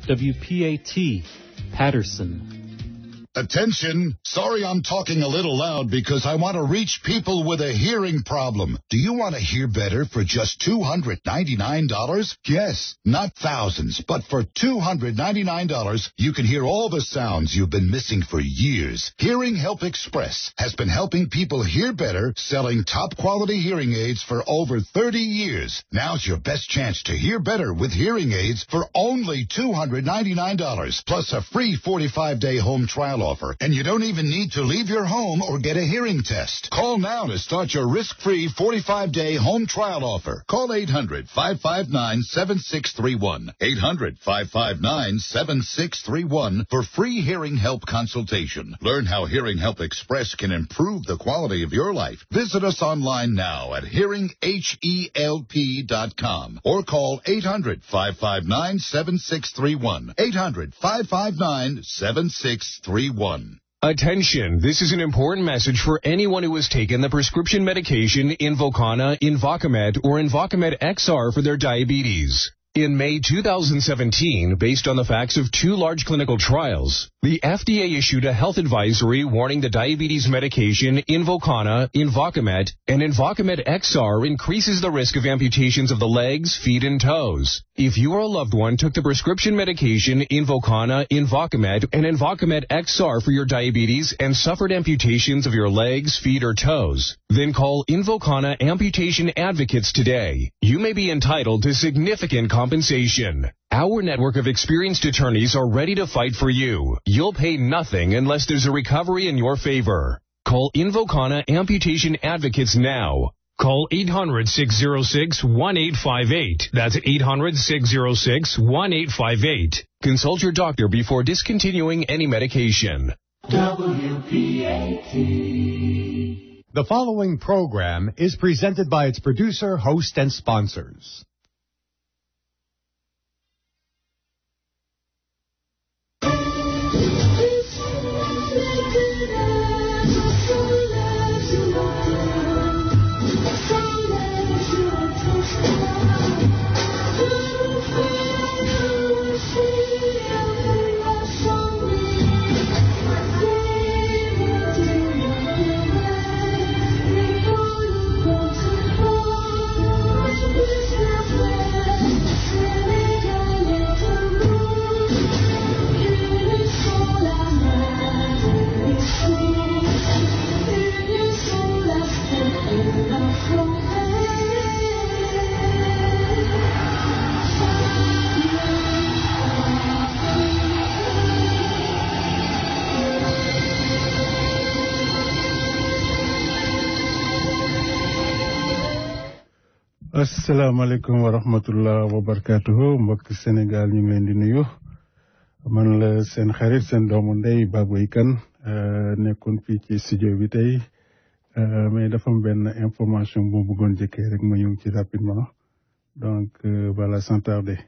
WPAT, Patterson. Attention! Sorry I'm talking a little loud because I want to reach people with a hearing problem. Do you want to hear better for just $299? Yes, not thousands, but for $299, you can hear all the sounds you've been missing for years. Hearing Help Express has been helping people hear better, selling top-quality hearing aids for over 30 years. Now's your best chance to hear better with hearing aids for only $299, plus a free 45-day home trial offer, and you don't even need to leave your home or get a hearing test. Call now to start your risk-free 45-day home trial offer. Call 800-559-7631. 800-559-7631 for free hearing help consultation. Learn how Hearing Help Express can improve the quality of your life. Visit us online now at hearinghelp.com or call 800-559-7631. 800-559-7631. Attention, this is an important message for anyone who has taken the prescription medication Invokana, Invokamet, or Invokamet XR for their diabetes. In May 2017, based on the facts of 2 large clinical trials, the FDA issued a health advisory warning the diabetes medication Invokana, Invokamet, and Invokamet XR increases the risk of amputations of the legs, feet, and toes. If you or a loved one took the prescription medication Invokana, Invokamet, and Invokamet XR for your diabetes and suffered amputations of your legs, feet, or toes, then call Invokana Amputation Advocates today. You may be entitled to significant compensation. Our network of experienced attorneys are ready to fight for you. You'll pay nothing unless there's a recovery in your favor. Call Invokana Amputation Advocates now. Call 800-606-1858. That's 800-606-1858. Consult your doctor before discontinuing any medication. WPAT. The following program is presented by its producer, host, and sponsors. asalaamaaleykum wa rahmatullah wa barakatuhu mbokk Sénégal ñu ngi leen di nuyu man la seen xarit seen doomu ndey Baboy Kane nekkoon fii ci studio bi tey mais dafa am benn information bu bëggoon jëkkee rek ma ñëw ci rapidement donc voilà sans tarder.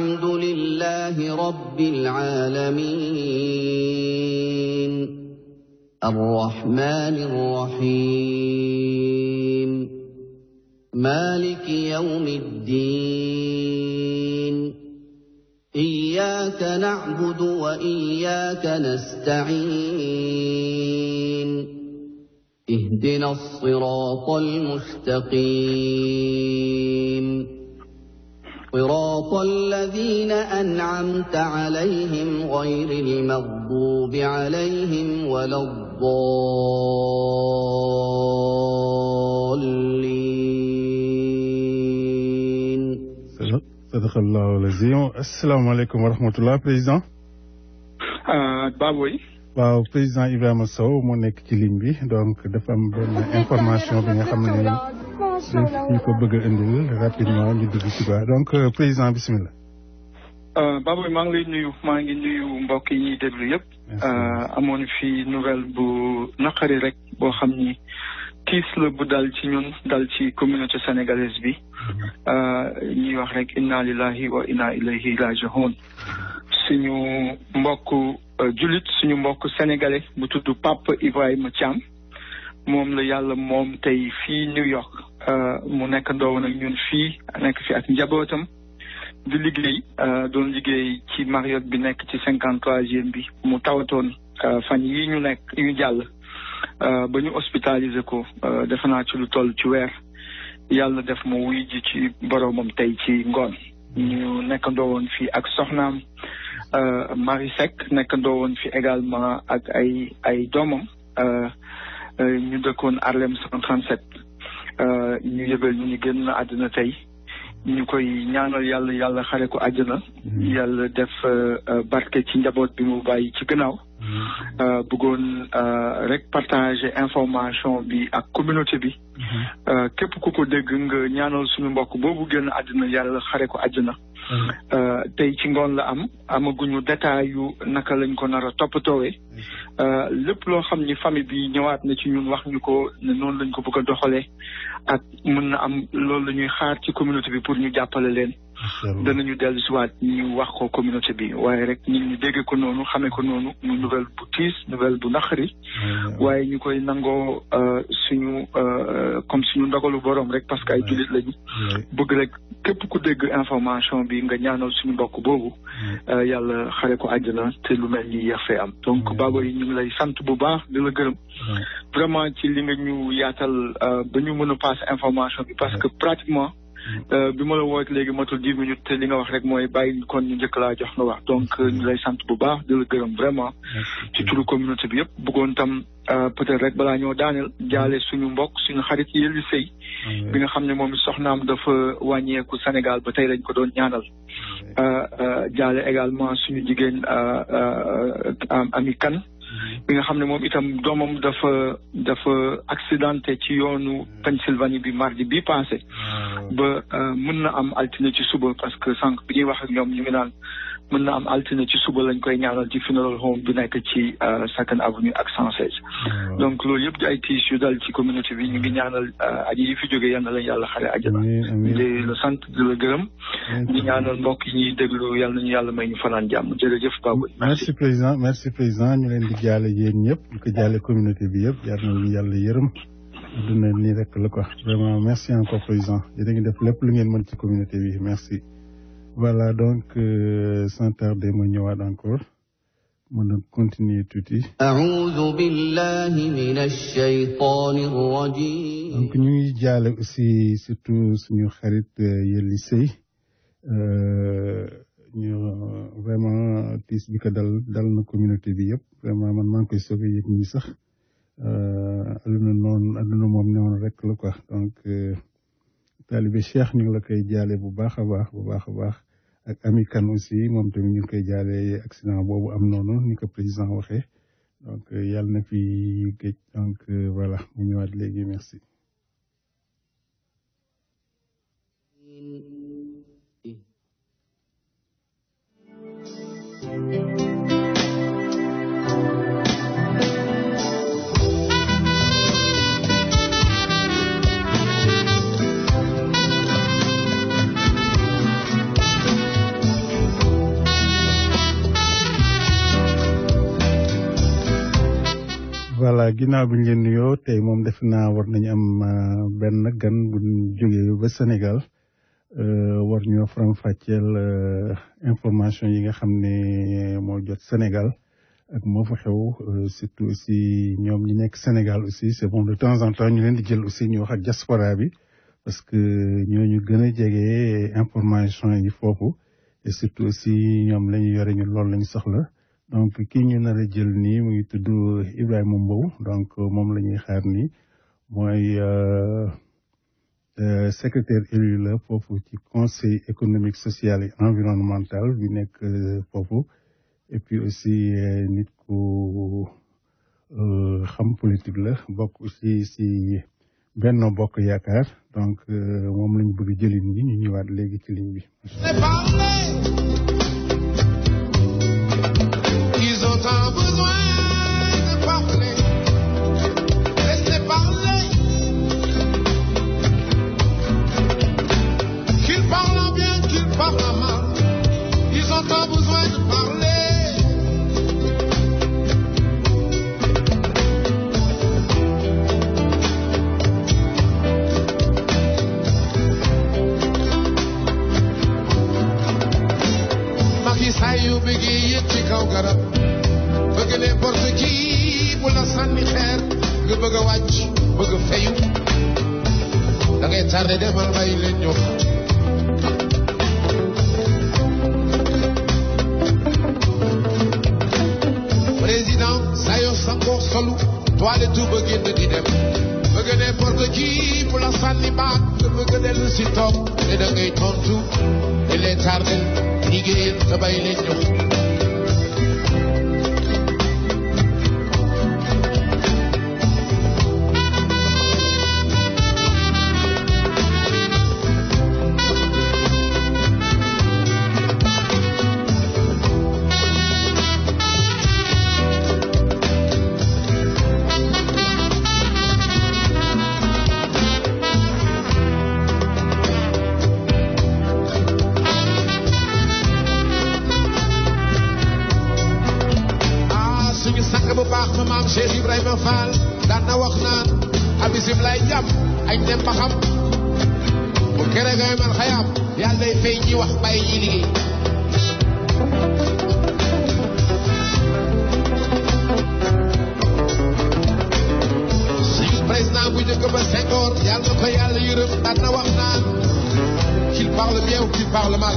Alhamdulillahi rabbil alamin. الرحمن الرحيم مالك يوم الدين إياك نعبد وإياك نستعين اهدنا الصراط المستقيم صراط الذين أنعمت عليهم غير المغضوب عليهم ولا الضالين. صدق الله العظيم. السلام عليكم ورحمة الله. président. Baboy. waaw président Ibrahima Sow moo nekk ci ligne bi donc dafa am benn information bi nga xam ne ñu ko bëgg a indil rapidement ñu dugg ci quoi donc président bismillah. Baboy maa ngi lay nuyu maa ngi nuyu mbokk yi ñuy déglu yëpp. amoon fi nouvelle bu naqari rek boo xam ni tiis la bu dal ci ñun dal ci communauté sénégalaise bi. ñuy wax rek inna lillahi wa inna ilayhi raji'un. suñu mbokk julit suñu mbokk sénégalais bu tudd Pape Ibrahima Thiam moom la yàlla moom tey fii New York mu nekk ndoowoon ak ñun fii nekk fi ak njabootam di liggéey doon liggéey ci Marriott bi nekk ci 53e bi mu tawatoon fan yi ñu nekk ñu jàll ba ñu hospitalisé ko defe naa ci lu toll ci weer yàlla def mu wuy ji ci boroomam tey ci ngoon ñu nekkandoo woon fii ak soxnaam Marie Seck nekkandoo woon fi également ak ay doomam ñu dëkkoon Harlem 137 ñu yëgal ñu génn àddina tey ñu koy ñaanal yàlla xare ko àjjana yàlla def barke ci njaboot bi mu bàyyi ci gannaaw bëggoon rek partager information bi ak communauté bi képp ku ko dégg nga ñaanal suñu mbokk boobu génn àddina yàlla xare ko àjjana tey ci ngoon la amaguñu détail yu naka lañ ko nar a toppatoowee lépp loo xam ni famille bi ñëwaat na ci ñun wax ñu ko ne noonu lañ ko bëgg a doxalee ak mën na am loolu la ñuy xaar ci communauté bi pour ñu jàppale leen danañu dellu si waat ñu wax ko communauté bi waaye rek nit ñi dégg ko noonu xamee ko noonu mu nouvelle bu tiis nouvelle bu naqari waaye ñu koy nangoo suñu comme suñu ndogalu borom rek parce que ay jullit lañu bëgg rek képp ku dégg information bi nga ñaanal suñu mbokk boobu yàlla xare ko àjjana te lu mel ni yeex fee am donc Baba yi ñu ngi lay sant bu baax di la gërëm vraiment ci li nga ñu yaatal ba ñu mën a passer information bi parce que pratiquement bi ma la woo léegi matul 10 minutes te li nga wax rek mooy bàyyi kon ñu njëkk laa jox nga wax donc ñu lay sant bu baax di la gërëm vraiment ci turu communauté bi yëpp bëggoon tam peut-être rek balaa ñoo daaneel jaale suñu mbokk suñu xarit Yelli Sey bi nga xam ne moom soxnaam dafa wàññeeku Sénégal ba tey lañ ko doon ñaanal jaale également suñu jigéen Ami Kane bi nga xam ne moom itam doomam dafa accidenté ci yoonu Pennsylvanie bi mardi bi passé ba mën na am altine ci suba parce que sànq bi ñuy wax ak ñoom ñu ngi naan mën na am altine ci suba lañ koy ñaanal ci funeral home bi nekk ci Second Avenue ak 116 donc loolu yëpp di ay tiis yu dal ci communauté bi ñu ngi ñaanal aji yi fi jógee yal na lañ yàlla xare àjjana di la sant di la gërëm di ñaanal mbokk yi ñuy déglu yal nañu yàlla may ñu fanaan jàmm jërëjëf Babou merci président ñu leen di jaale yéen ñëpp di ko jaale communauté bi yëpp yal nañu yàlla yërëm duna nii rek la ko vraiment merci encore président yéen a ngi def lépp lu ngeen mën ci communauté bi merci. Voilà donc sans tarder ma ñëwaat encore mën a continuer tuuti. A'uuzu billahi minash shaytaanir rajiim. donc ñu ngi jaale aussi surtout suñu xarit Yelli Sey ñu vraiment tiis bi ko dal na communauté bi yëpp vraiment man maa ngi koy soog a yëg nii sax aduna moom noonu rek la quoi donc. Talibé Cheikh ñu ngi la koy jaale bu baax a baax ak Ami Kane aussi moom tamit ñu ngi koy jaale accident boobu am noonu ni ko président waxee donc yàlla na fi géej donc voilà mu ñëwaat léegi merci. voilà ginnaaw bi ñu leen nuyoo tey moom def naa war nañu am benn gan bu jógee ba Sénégal war ñoo faram-fàcceel information yi nga xam ne moo jot Sénégal ak moo fa xew surtout aussi ñoom ñi nekk Sénégal aussi c'est bon de temps en temps ñu leen di jël aussi ñu wax ak diaspora bi parce que ñooñu gën a jege information yi foofu et surtout aussi ñoom la ñu yore ñu loolu lañu soxla. donc kii ñu nar a jël nii mu ngi tudd Ibrahima Mbow donc moom la ñuy xaar nii mooy secrétaire élu la foofu ci conseil économique social et environnemental bi nekk foofu et puis aussi nit ku xam politique la bokk aussi si Benno Bokk Yaakaar donc moom lañ bëgg jëlin bi ñu ñëwaat léegi ci ligne bi. Ils ont tant besoin de parler, laissez parler. Qu'ils parlent bien, qu'ils parlent mal, ils ont tant besoin de parler. bëgg a wàcc bëgg a fayu da ngay tardé demal bàyyi leen ñu président saa yoo sangoo solu toilette ba génn di dem bëgg n'importe qui bu la sànni baat nga bëgg dellu si toog te da ngay tontu te leen tardé liggéeyal te bàyyi leen ñu Cheikh Ibrahima Fall daan na wax naan abisim lay jàmm añ dem ba xam bu kere ngay man xayaam yàlla day fay ñi wax bàyyi ñi liggéey suñu président bu njëkk ba Senghor yàlla na ko yàlla yërëm daan na wax naan qu'il parle bien ou qu'il parle mal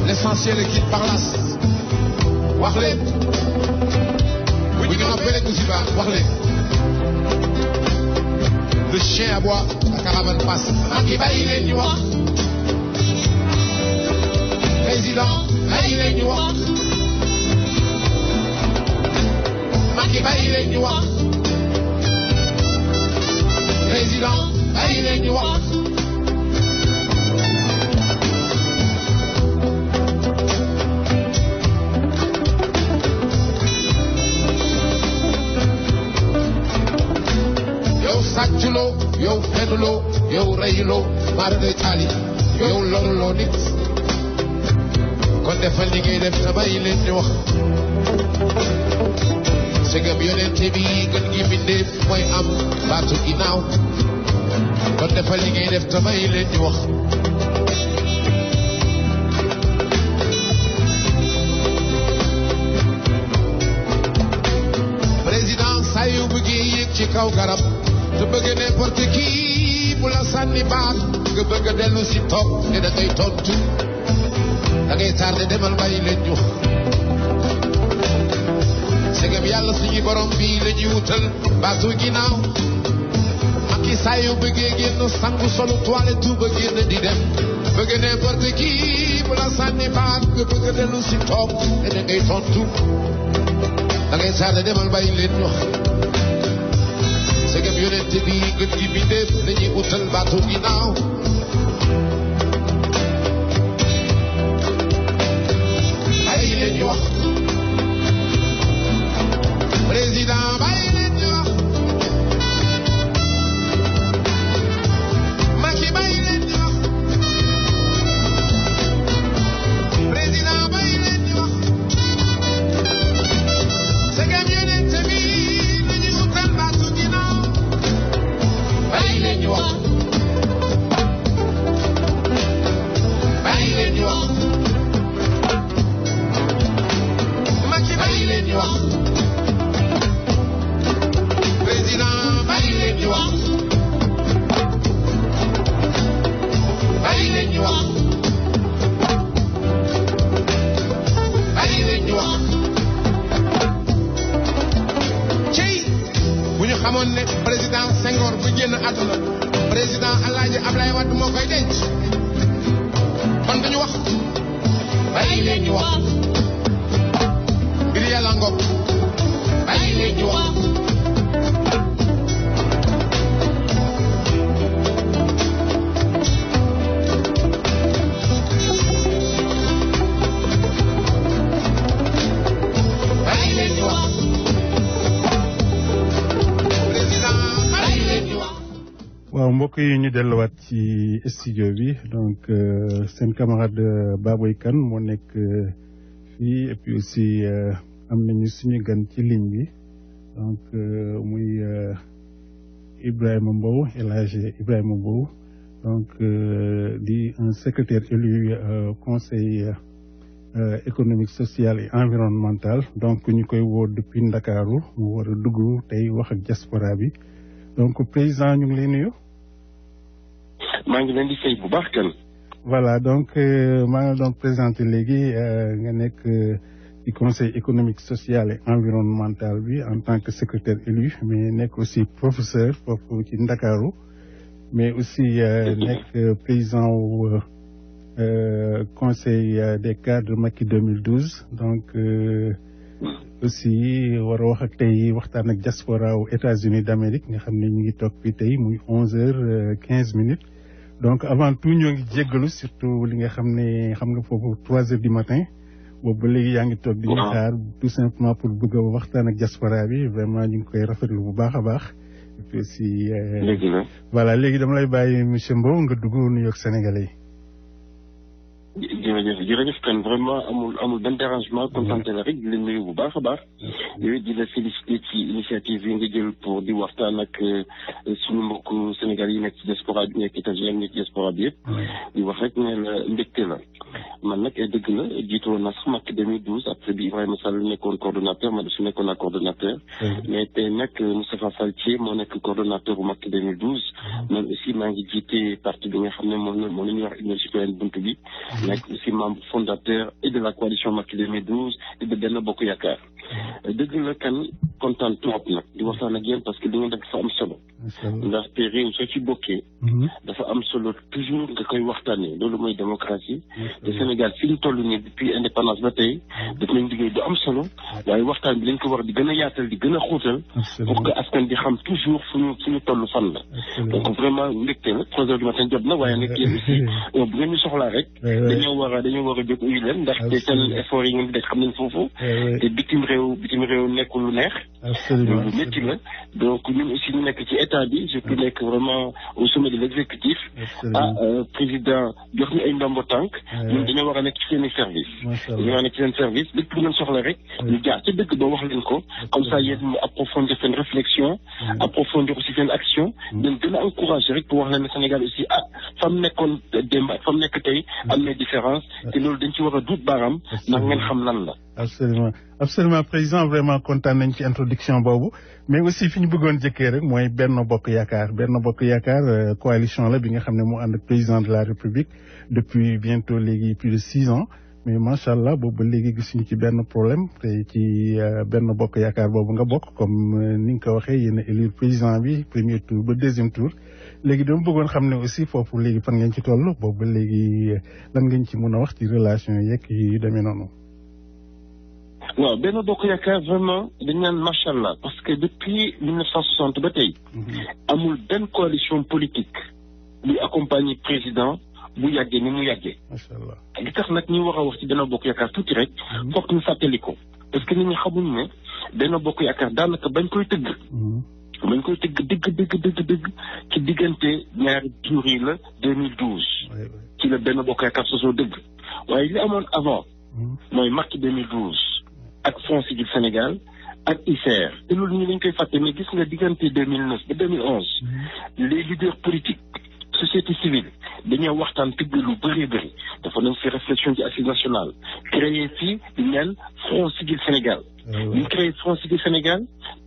l'essentiel est qu'il parlasse wax leen le chien aboie, la caravane passe. Macky bàyyi leen ñu wax. Président bàyyi leen ñu wax. Macky bàyyi leen ñu wax. Président bàyyi leen ñu wax. sàcculoo yow fenuloo yow reyuloo maar de taali yow loruloo nit kon defal li ngay def te bàyyi leen ñu wax segam yonent bi gën gi mbindeef mooy am baatu ginnaaw kon defal li ngay def te bàyyi leen ñu wax président saa yu bëggee yéeg ci kaw garab te bëgg n'importe qui bu la sànni baat nga bëgg a dellu si toog te da ngay tontu da ngay tardé demal bàyyi leen ñu segam yàlla suñu borom bii la ñuy wutal baatu ginnaaw ak i saa yu bëggee génn sangu solu toilette ba génn di dem bëgg n'importe qui bu la sànni baat nga bëgg a dellu si toog te da ngay tontu da ngay tardé demal bàyyi leen ñu segam yonent bi gën gi bindeef lañuy utal baatu ginnaaw bàyyi leen ñu wax président bàyyi leen ñu wax Macky bàyyi leen ñu wax président bàyyi leen ñu wax segam yonent bi lañuy utal baatu ginnaaw bàyyi leen ñu wax bàyyi leen ñu wax Macky bàyyi leen ñu wax président bàyyi leen ñu wax bàyyi leen ñu wax bàyyi leen ñu wax cey bu ñu xamoon ne président Senghor bu génn àdduna président Alaaji Ablaye Wade moo koy denc kon duñu wax bàyyi leen ñu wax ngir yàlla ngoog bàyyi leen ñu wax bàyyi leen ñu wax président bàyyi leen ñu wax waaw mbokk yi ñu delluwaat ci studio bi donc seen camarade Baboy Kane moo nekk fii et puis aussi am nañu suñu gan ci ligne bi donc muy Ibrahima Mbow El Hadji Ibrahima Mbow donc di un secrétaire élu conseil économique social et environnemental donc ñu koy woo depuis Ndakaaru mu war a dugg tey wax ak diaspora bi donc président ñu ngi lay nuyu. maa ngi leen di fay bu baax kan. voilà donc maa ngi doon présenté léegi nga nekk ci conseil économique social et environnemental bi en tant que secrétaire élu mais nekk aussi professeur foofu ci Ndakaaru mais aussi nekk président wu conseil des cadres Macky 2012 donc aussi war a wax ak tey waxtaan ak diaspora wu États-Unis d'Amérique nga xam ne ñu ngi toog fii tey muy 11h15. donc avant tout ñoo ngi jéggalu surtout li nga xam ne xam nga foofu 3h du matin boobu ba léegi yaa ngi toog di ñu xaar tout simplement pour bëgg a waxtaan ak diaspora bi vraiment ñu ngi koy rafetlu bu baax a baax. et puis aussi voilà léegi dama lay bàyyi monsieur Mbow nga dugg nuyoog Sénégalais yi. jërëjëf kan vraiment amul benn dérangement kontaante la rek di leen nuyu bu baax a baax yooyu di la féliciter ci initiative yi nga jël pour di waxtaan ak suñu mbokk Sénégal yi nekk ci diaspora bi nekk États-Unis nekk ci diaspora bi yëpp di wax rek ne la mbégte la man nag dëgg la jiitoon na sax Macky 2012 après bi Ibrahima Sall nekkoon coordonnateur ma dafa nekkoon ak coordonnateur mais tey nag Moustapha Fall Thié moo nekk coordonnateur bu Macky 2012 man aussi maa ngi jiite parti bi nga xam ne moom la ñuy wax Union citoyenne buntu bi nekk aussi membre fondateur et de la coalition Macky 2012 et de Benno Bokk Yaakaar dëgg la kan kontaan trop nag di waxtaan ak yéen parce que li nga def dafa am solo ndaxte réew soo ci bokkee dafa am solo toujours nga koy waxtaanee loolu mooy démocratie te Sénégal fi ñu toll nii depuis indépendance ba tey daf nañ liggéey du am solo waaye waxtaan bi lañ ko war di gën a yaatal di gën a xóotal pour que askan di xam toujours fu ñu toll fan la donc vraiment mbégte la 3h du matin jot na waaye nag yéen aussi bu ngeen ñu soxlaa rek dañoo war a jóg uyu leen ndaxte seen effort yi ngeen di def xam nañ foofu te bitim réew nekkul lu neex lu métti la donc ñun aussi ñu nekk ci état bi je peux nekk vraiment au sommet de l'exécutif président jox ñu ay ndombo tànk ñun dañoo war a nekk ci seen i service dañoo war a nekk ci seen service lépp lu ngeen soxla rek ñu jaar ca dëgg ba wax leen ko comme ça yéen mu approfondir seen réflexion approfondir aussi seen action dañ gën a encourager rek pour wax leen ne Sénégal aussi fa mu nekkoon démb ak fa mu nekk tey am na différence te loolu dañ ci war a duut baaraam ndax ngeen xam lan la. absolument président vraiment kontaan nañ ci introduction boobu mais aussi fi ñu bëggoon jëkkee rek mooy Benno Bokk Yaakaar coalition la bi nga xam ne moo ànd ak président de la République depuis bientôt léegi plus de 6 ans mais macha allah boobu ba léegi gisuñu ci benn problème te ci Benno Bokk Yaakaar boobu nga bokk comme ni nga ko waxee yéen a élire président bi premier tour ba deuxième tour léegi dama bëggoon xam ne aussi foofu léegi fan ngeen ci toll boobu ba léegi lan ngeen ci mën a wax ci relation yeeg yu demee noonu. waaw Benno Bokk Yaakaar vraiment dañ naan macha allah parce que depuis 1960 ba tey amul benn coalition politique buy accompagner président bu yàggee ni mu yàggee. macha allah li tax nag ñu war a wax ci Benno Bokk Yaakaar tuuti rek foog ñu fàttali ko parce que nit ñi xamuñ ne Benno Bokk Yaakaar daanaka bañ koy tëgg dëgg ci diggante ñaari jur yi la 2012 ci la Benno Bokk Yaakaar sosoo dëgg waaye li amoon avant mooy Macky 2012 ak Fonds Siggil Sénégal ak ICR te loolu ñu dañ koy fàtte mais gis nga diggante 2009 ba 2011 les leaders politiques société civile dañoo waxtaan tëgg lu bëri dafa nañ fi réflexion ci assise nationale créé fii di ñaan Fonds Siggil Sénégal ñu créé Fonds Siggil Sénégal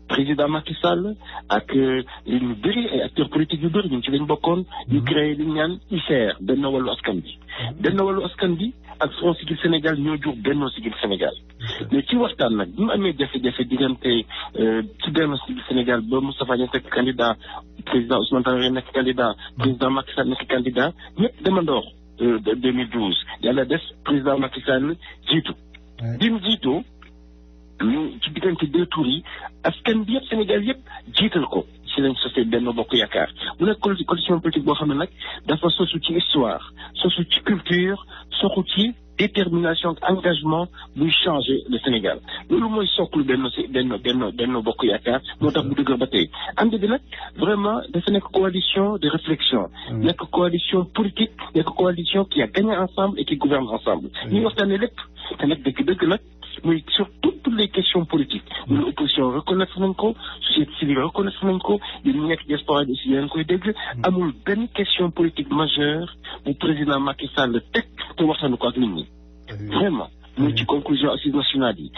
président Macky Sall ak ñu bëri ay acteurs politiques yu bëri ñun ci lañ bokkoon ñu créé li ñu naan ICR Benno Wallu Askan Bi ak Fonds Siggil Sénégal ñoo jur Benno Siggil Sénégal mais ci waxtaan nag bi mu amee jafe-jafe diggante ci Benno Siggil Sénégal ba Moustapha Niasse nekk candidat président Ousmane Tanor nekk candidat président Macky Sall nekk candidat ñëpp demandoor 2012 yàlla def président Macky Sall jiitu bi mu jiitoo ñu ci diggante 2 tours yi askan bi yëpp Sénégal yëpp jiital ko ci lañ sosé Benno Bokk Yaakaar mu nekk coalition politique boo xam ne nag dafa sosu ci histoire sosu ci culture sosu ci détermination ak engagement buy changer le Sénégal loolu mooy sooklu Benno Bokk Yaakaar moo tax bu dëgër ba tey ànd bi nag vraiment dafa nekk coalition de réflexion nekk coalition politique nekk coalition qui a gagné ensemble et qui gouverne ensemble ñuy waxtaanee lépp te nag dëgg nag muy sur toutes les questions politiques ñun opposition reconnaître nañ ko société civile reconnaître nañ ko yéen ñu nekk diaspora bi aussi yéen koy dégg amul benn question politique majeure bu président Macky Sall teg te waxtaanu ko ak nit ñi vraiment muy ci conclusion assises nationales yi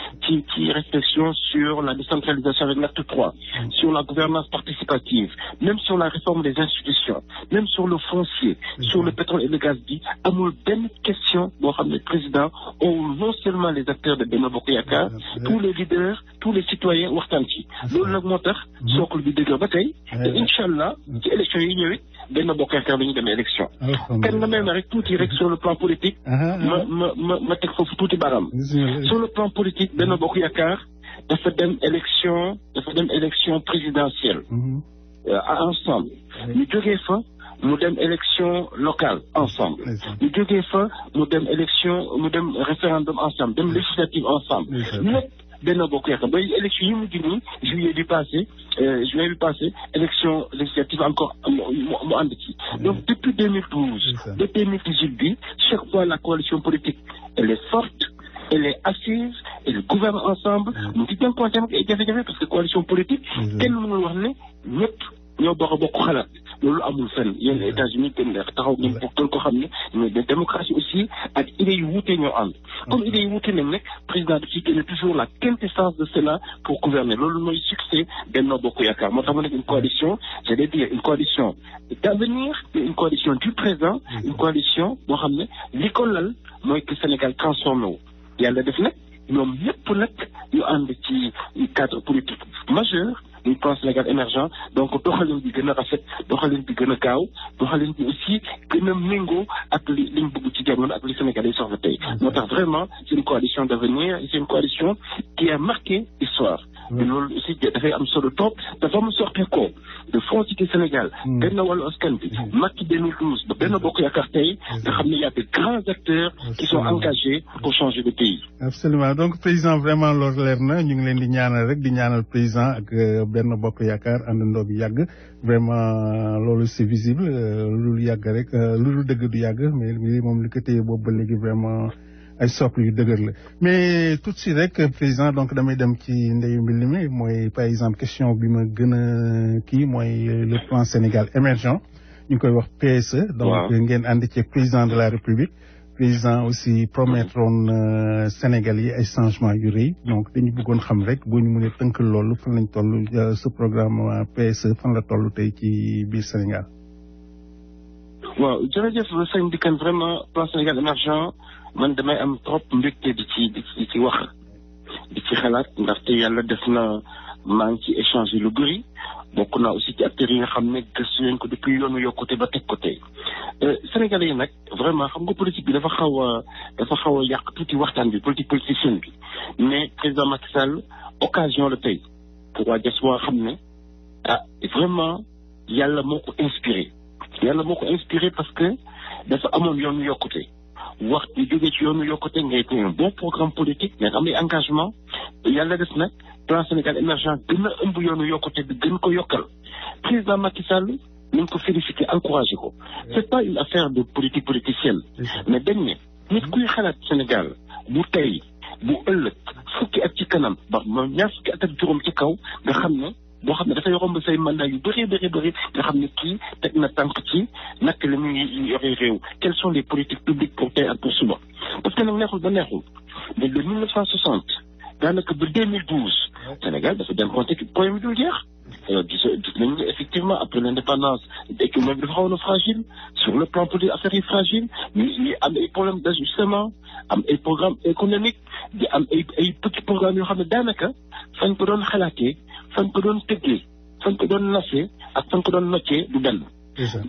ci réflexion sur la décentralisation avec l'acte 3 sur la gouvernance participative, même sur la réforme des institutions, même sur le foncier, sur le pétrole et le gaz bi amul benn question boo xam ne président ou non seulement les acteurs de Benno Bokk Yaakaar, tous les leaders, tous les citoyens waxtaan ci loolu nag moo tax sookul bi dëgg ba tey te incha allah ci élection yi ñëwit Benno Bokk Yaakaar dañuy demee élection kan nga mel na rek tuuti rek sur le plan politique ma teg foofu tuuti baram sur le plan politique Benno Bokk Yaakaar dafa dem élection présidentielle ensemble ñu jógee fa mu dem élection locale ensemble ñu jógee fa mu dem référendum ensemble dem législative ensemble lépp Benno Bokk Yaakaar ba élection yi mujj nii juin bi passé élection législative encore mu ànd ci donc depuis 2012 de 2018 bi chaque fois la coalition politique elle est forte, elle est assise, elle gouverne ensemble mu ngi jànkuwante ak ay jafe-jafe parce que coalition politique kenn mënul wax ne ñëpp ñoo bokk xalaat loolu amul fenn yéen États-Unis gën leer taxaw ngeen pour gën ko xam ne mais de démocratie aussi ak idées yu wuute ñoo ànd comme idées yu wuute nañ nag président da ciy génne toujours la quintessence de cela pour gouverner loolu mooy succès Benno Bokk Yaakaar moo tax mu nekk une coalition j'allais dire une coalition d'avenir une coalition du présent une coalition boo xam ne li ko lal mooy que Sénégal transformé wu yàlla def nag ñoom ñëpp nag ñu ànd ci cadre politique majeur du plan Sénégal émergent donc doxalin bi gën a rafet doxalin bi gën a gaaw doxalin bi aussi gën a méngoo ak liñ bëgg ci jamono ak li Sénégal yi soxla tey moo tax vraiment c'est une coalition d'avenir et c'est une coalition qui a marqué l'histoire mais loolu aussi dafay am solo trop dafa mu sorte ko de Front Siggil Sénégal benn wàllu askan bi Macky 2012 ba Benno Bokk Yaakaar tey nga xam ne y a de grands acteurs qui sont engagés pour changer le pays. Absolument donc président vraiment loolu leer na ñu ngi leen di ñaanal rek di ñaanal président ak Benno Bokk Yaakaar àndandoo bi yàgg vraiment loolu c'est visible lu yàgg rek lu dëgg du yàgg mais moom li ko téye boobu ba léegi vraiment ay socle yu dëgër la mais tout de suite rek président donc damay dem ci ndeyu mbil mi mooy par exemple question bi ma gën a kii mooy le plan Sénégal émergent ñu koy wax PSE donc ngeen ànd ci président de la République président aussi promettre woon Sénégal yi ay changement yu rëy donc dañu bëggoon xam rek boo ñu mënee tënkal loolu fan lañ toll ce programme PSE fan la toll tey ci biir Sénégal. waaw jërëjëf sëñ Dikan vraiment plan Sénégal émergent man damay am trop mbégte di ci wax di ci xalaat ndaxte yàlla def na maa ngi ci échanger lu bëri bokk naa aussi ci acteurs yi nga xam ne gëstu nañ ko depuis yoonu yokkute ba teg ko tey Sénégalais yi nag vraiment xam nga politique bi dafa xaw a yàq tuuti waxtaan bi politique politicienne bi mais président Macky Sall occasion la tey pour waa diaspora xam ne vraiment yàlla moo ko inspiré parce que dafa amoon yoonu yokkute wax di jóge ci yoonu yokkute ngay te un bon programme politique mais am ay engagement yàlla def nag plan Sénégal émergent gën a ëmb yoonu yokkute bi gën ko yokkal président Macky Sall nañ ko féliciter encourager ko c'est pas une affaire de politique politicienne mais dañ ne nit kuy xalaat Sénégal bu tey bu ëllëg fukki at ci kanam ba ñaar fukki at ak juróom ci kaw nga xam ne boo xam ne dafay romb say mandat yu bëri nga xam ne kii teg na tànk ci naka la ñuy yore réew quelles sont les politiques publiques pour tey ak pour suba parce que nag neexul ba neexul mais de 1960 daanaka ba 2012 Sénégal dafa dem compté problème bi dul jeex gis nañu ne effectivement après l'indépendance économie bi dafa xawoon a fragile sur le plan politique affaires yi fragile ñu am ay problèmes d'ajustement am ay programmes économiques di am ay petits programmes yoo xam ne daanaka fañ ko doon xalaatee fañ ko doon tëggee fañ ko doon nasee ak fañ ko doon noccee du benn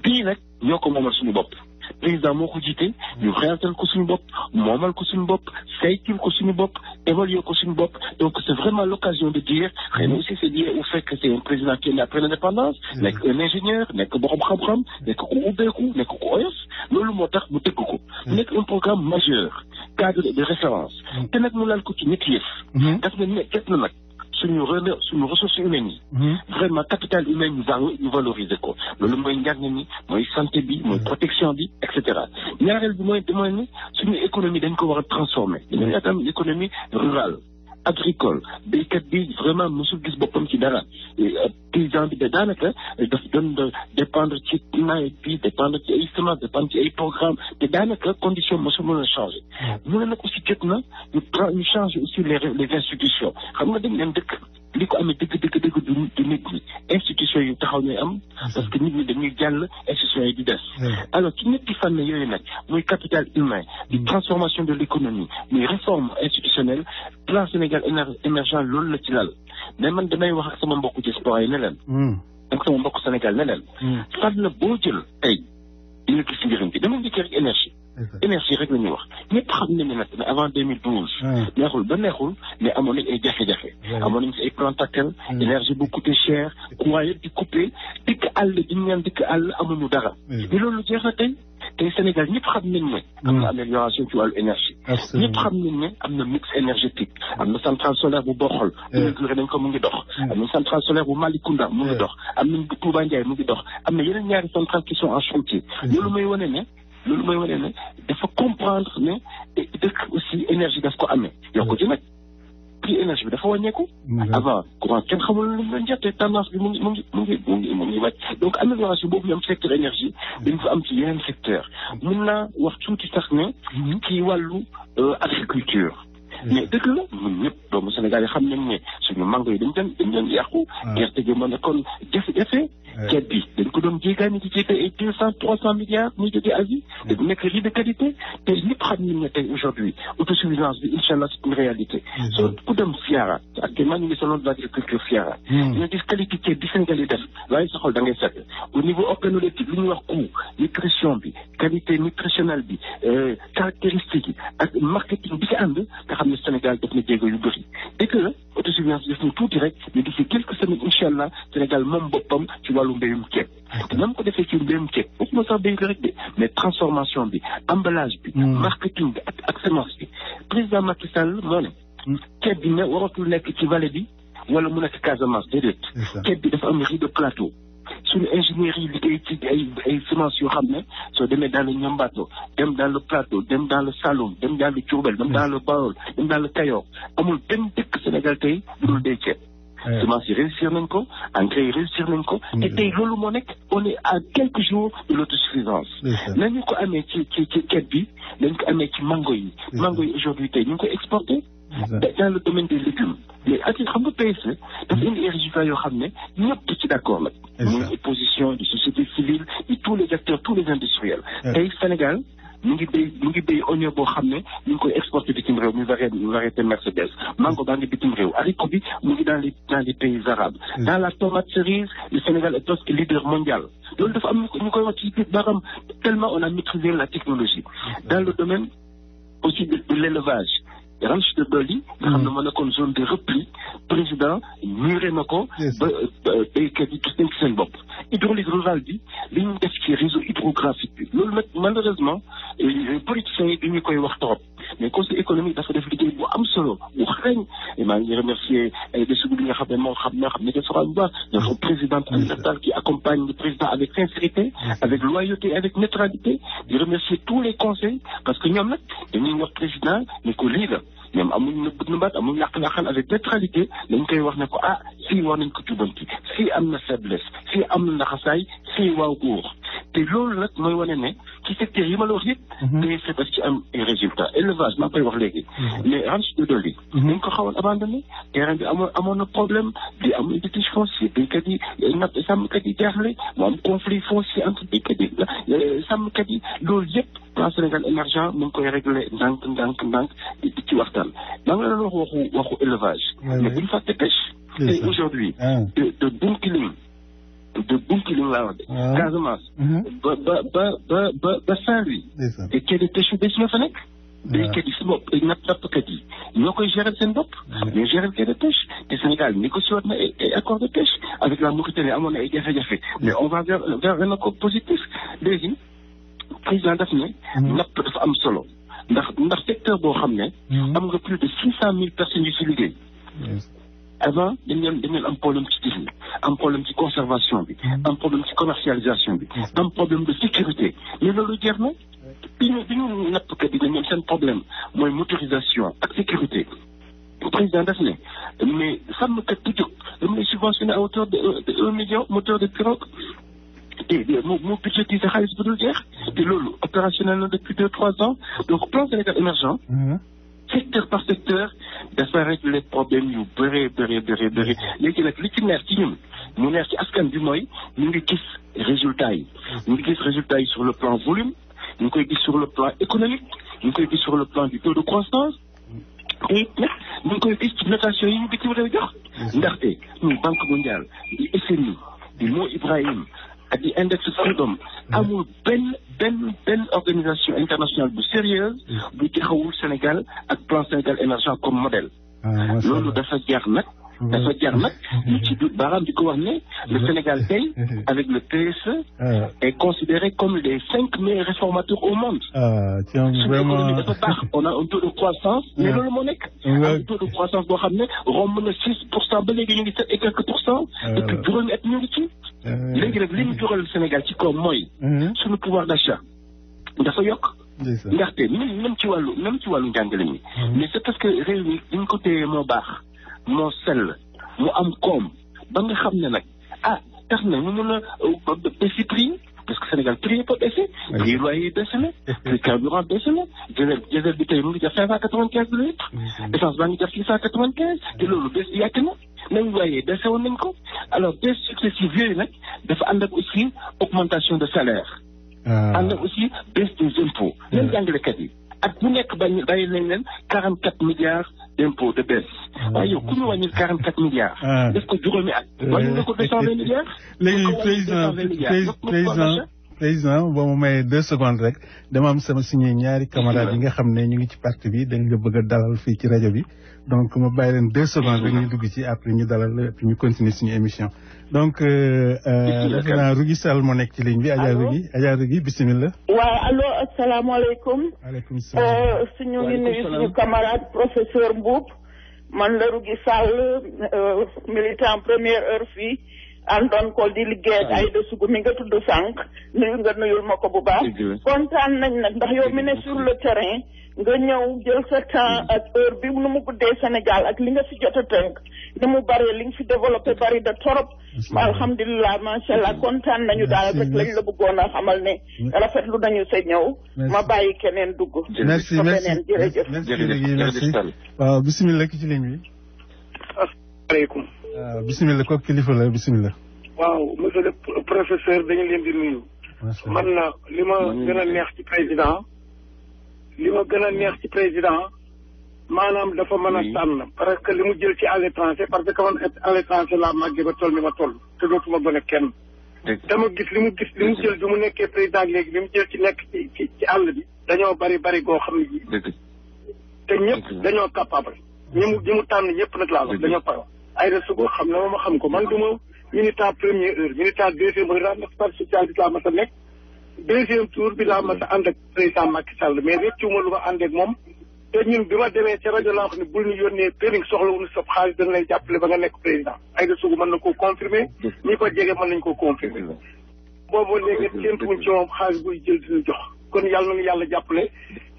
bii nag ñoo ko moomal suñu bopp président moo ko jiite ñu xeetal ko suñu bopp moomal ko suñu bopp saytul ko suñu bopp évaluer ko suñu bopp donc c'est vraiment l'occasion de dire xëy na aussi c'est lié au fait que c'est un président qui est né après l'indépendance nekk un ingénieur nekk borom xam-xam nekk ku ubbeeku nekk ku oyof loolu moo tax mu tëgg ko nekk un programme majeur cadre de référence te nag mu laal ko ci ñetti yëf daf na ne jot na nag suñu ressources humaines yi vraiment capital humain ñu valoriser ko loolu mooy njàng mi mooy santé bi mooy protection bi et cetera ñaareel bi mooy ni suñu économie dañ ko war a transformer dañu am économie rurale agricole béykat bi vraiment mosul gis boppam ci dara paysan bi daanaka daf doon dépendre ci nawet bi dépendre ci ay semences dépendre ci ay programmes te daanaka condition mosul mën a changé mu ne nag aussi jot na ñu changer aussi les institutions xam nga dañ leen dëkk li ko amee dëgg du nit ñi institutions yu taxaw ñooy am parce que nit ñi dañuy jàll institutions yi di des alors ci ñetti fànn yooyu nag muy capital humain di transformation de l'économie muy réforme institutionnelle plan Sénégal émergent loolu la ci lal mais man damay wax ak sama mbokku diaspora yi ne leen ak sama mbokku Sénégal ne leen fànn boo jël tey di nga gis njëriñ bi dama njëkkee rek énergie rek la ñuy wax ñëpp xam nañ ne nag avant 2012 neexul ba neexul mais amoon nañ ay jafe-jafe amoon nañ si ay plan tactel énergie bu coûté cher courant yëpp di coupé dikk àll di ñu naan dikk àll amuñu dara mais loolu jeex na tey Sénégal ñëpp xam nañ ne am na amélioration ci wàllu énergie ñëpp xam nañ ne am na mix énergétique am na centrale solaire bu Boxol inauguré nañ ko mu ngi dox am na centrale solaire bu Malicounda mu ngi dox am nañ bu Touba Ndiaye mu ngi dox am na yeneen ñaari centrales qui sont en chantier loolu mooy wane ne dafa comprendre ne dëkk aussi énergie daf ko amee yokku ci nag prix énergie bi dafa wàññeeku avant courant kenn xamul lu mu leen te tendance bi mu ngi wàcc donc amélioration boobu ñu am secteur énergie dañ ko am ci yeneen secteur mun naa wax tuuti sax ne ci wàllu agriculture mais dëgg la ñun ñëpp doomu Sénégal yi xam nañ ne suñu mango yi dañ doon yàqu gerte gi mën a kon jafe-jafe ceeb bi dañ ko doon jéegaani ci jéega ay 200-300 milliards muy jógee Asie dañu nekk riz de qualité te ñëpp xam nañ ne tey aujourd'hui autosuffisance bi incha allah c'est une réalité soo ku dem Fiara actuellement ñu ngi salon de l'agriculture Fiara ñu gis qualité ceeb bi Sénégal yi def waaye sa xol da ngay sedd au niveau organoleptique li ñuy wax coût nutrition bi qualité nutritionnelle bi caractéristique yi ak marketing bi ci ànd nga xam ne Sénégal def na jéego yu bëri dëgg la autosuffisance def na tuuti rek mais d'ici quelques semaines incha allah Sénégal moom boppam ci wàllu mbéyum ceeb te nam ko defee ci mbéyum ceeb foofu ma sax béy rek de mais transformation bi emballage bi marketing bi ak semence bi président Macky Sall moo ne ceeb bi ne waratul nekk ci vallée bi wala mu nekk Casamance déedéet ceeb bi dafa am riz de plateau suñu ingénieurs yi liggéey ci ay semences yoo xam ne soo demee dans le Niambato dem dans le Plateau dem dans le Saloum dem dans le Diourbel dem dans le Baol dem dans le Kayor amul benn dëkk Sénégal tey dul day ceeb semences yi réussir nañ ko engrais yi réussir nañ ko te tey loolu moo nekk on est à quelques jours de l'autosuffisance nañu ko amee ci ceeb bi nañ ko amee ci mango yi aujourd'hui tey ñu ngi koy exporté dans le domaine des légumes mais xam nga PSE dafa indi ay résultats yoo xam ne ñëpp ci d'accord nag muy opposition de société civile et tous les acteurs tous les industriels tey Sénégal ñu ngi béy oignon boo xam ne ñu ngi koy exporté bitim réew muy variété Mercedes mango baa ngi bitim réew haricot bi mu ngi dans les pays arabes dans la tomate cerise le Sénégal est presque leader mondial loolu dafa am ñu koy wax ci biir baram tellement on a maîtrisé la technologie dans le domaine aussi de l'élevage ranch de Doli nga xam ne moo nekkoon zone de repli président muré na ko ba béykat yi gis nañ ci seen bopp hydraulique rurale bi li ñu def ci réseau hydrographique bi loolu nag malheureusement politiciens yi dañu koy wax trop mais conseil économique dafa def liggéey bu am solo bu xarañ et maa ngi remercier ay desugu bi nga xam ne moom xam ne defara bu baax notre présidente Aminata Tall qui accompagne le président avec sincérité avec loyauté avec neutralité di remercier tous les conseils parce que ñoom nag dañuy wax président ni ko lii la ñoom amuñ na baat amuñ làq-làqal avec neutralité dañ koy wax ne ko fii war nañ ko jubanti fii am na faiblesse fii am na ndaxasaay fii waaw góor te loolu nag mooy wane ne ci secteur yi ma la wax yëpp dañuy fekkee ci am ay résultats élevage maa ngi koy wax léegi mais ranch de Doli dañ ko xawoon abandonné terrain bi amoon na problème di am litige foncier béykat yi napp sàmmkat yi jaaxle mu am conflit foncier entre béykat yi sàmmkat yi loolu yëpp plan Sénégal émergent mu ngi koy réglé ndànk di ci waxtaan maa ngi leen wax waxu élevage mais bu ñu fàtte pêche et aujourd'hui de Bounkiling laa wax de Casamance ba Saint-Louis te quai de pêche yu bees ñoo fa nekk béykat yi si bopp nappkat yi ñoo koy gérer seen bopp ñoo gérer quai de pêche te Sénégal négocié na ay accord de pêche avec la Mauritanie amoon na ay jafe-jafe mais on va vers un accord positif léegi président daf ne napp dafa am solo ndax secteur boo xam ne am nga plus de 600 000 personnes yu si liggéey avant dañ leen am problème ci technique am problème ci conservation bi am problème ci commercialisation bi am problème de sécurité mais loolu jeex na bi ñu nappkat yi ñoom seen problème mooy motorisation ak sécurité président daf ne mais sàmmkat bu jóg dama lay subventionné à hauteur de 1 million moteur de pirogue te mu budgétisé xaalis bu dul jeex te loolu opérationnel na depuis 2-3 ans donc plan Sénégal émergent secteur par secteur dafa régler problème yu bëri léegi nag li ci neex ci ñun mu neex ci askan bi mooy ñu ngi gis résultats yi sur le plan volume ñu ngi koy gis sur le plan économique ñu ngi koy gis sur le plan du taux de croissance te it nag ñu ngi koy gis ci notation yi ñu bitim réew jox ndaxte ñu banque mondiale di FMI di Mo Ibrahim ak di index freedom amul benn organisation internationale bu sérieuse bu taxawul Sénégal ak plan Sénégal émergent comme modèle loolu dafa jar nag ñu ci dut baaraam di ko wax ne le Sénégal tey avec le PSE est considéré comme les 5 meilleurs réformateurs au monde suñu économie dafa baax on a un taux de croissance mais loolu moo nekk un taux de croissance boo xam ne romb na 6% ba léegi ñu ngi 7 et quelques %, depuis juróomi at ñu ngi ci léegi nag li ñu jural Sénégal ci kaw mooy suñu pouvoir d'achat dafa yokk ndaxte même ci wàllu njàngale mi mais c'est parce que réew mi dañ ko téye moo baax moo sell mu am koom ba nga xam ne nag tax na ñu mën a baisser prix parce que Sénégal prix yëpp a baissé prix loyer yi baissé na prix carburant baissé na diesel bi tey mu ngi jar 595 le litre essence baa ngi jar 695 te loolu baisse bi yàgg na même loyer baissé woon nañ ko alors baisse successive yooyu nag dafa ànd ak aussi augmentation de salaire ànd ak aussi baisse des impôts même jàngalekat yi ak bu nekk bàyyi nañ leen 44 milliards d'impôts de baisse waaye yow ku ñu wàññil 44 milliards def ko juróomi at wàññi nga ko 220 milliards léegi président boo ma mayee 2 secondes rek dama am sama signé ñaari camarades yi nga xam ne ñu ngi ci parti bi dañ la bëgg a dalal fii ci rajo bi donc ma bàyyi leen 2 secondes rek ñu dugg ci après ñu dalal puis ñu continuer suñu émission donc defe naa Rougui Sall moo nekk ci ligne bi Adja Rougui bismillah waaw allo asalaamaaleykum waaleykum salaam suñu ngi nuyu suñu camarade professeur Mboup man la Rougui Sall militant première heure fii àndoon ko di liggéey ay de sugu mi nga tudd sànq nuyul ma ko bu baax kontaan nañ nag ndax yow mi ne sur le terrain nga ñëw jël sa temps ak heure bi nu mu guddee Sénégal ak li nga fi jot a tënk ni mu bari li nga fi développé bari de torop alhamdulilah macha allah kontaan nañu daal rek lañ la bëggoon a xamal ne rafetlu nañu sa ñëw ma bàyyi keneen dugg merci jërëjëf waaw bisimilah ki ci ligne bi asalaamaaleykum bisimilah kooku kilifa la bisimilah waaw monsieur le professeur dañu leen di nuyu man na li ma gën a neex ci président maanaam dafa mën a tànn parce que li mu jël ci à l'étranger parce que man à l'étranger laa màggee ba toll ni ma toll te dootuma gën a kenn dama gis li mu jël bi mu nekkee président léegi li mu jël ci nekk ci àll bi dañoo bari goo xam ne ji te ñëpp dañoo capable ñi mu tànn ñëpp nag laa wax dañoo pare ay de sugo xam ne ma xam ko man du ma militant première heure militant deuxième heure laa ndax parti socialiste laa mas a nekk deuxième tour bi laa mas a ànd ak président Macky Sall mais réccuuma lu ma ànd ak moom te ñun bi ma demee ca rajo laa wax ne bul ñu yónnee périg soxla wuñu sob xaalis dañ lay jàppale ba nga nekk président ay de sugu mën na koo confirmer ñi ko jege mën nañ koo confirmer boobu léegi séentuwuñ ci moom xaalis buy jël diñu jox kon yàlla nañu yàlla jàppale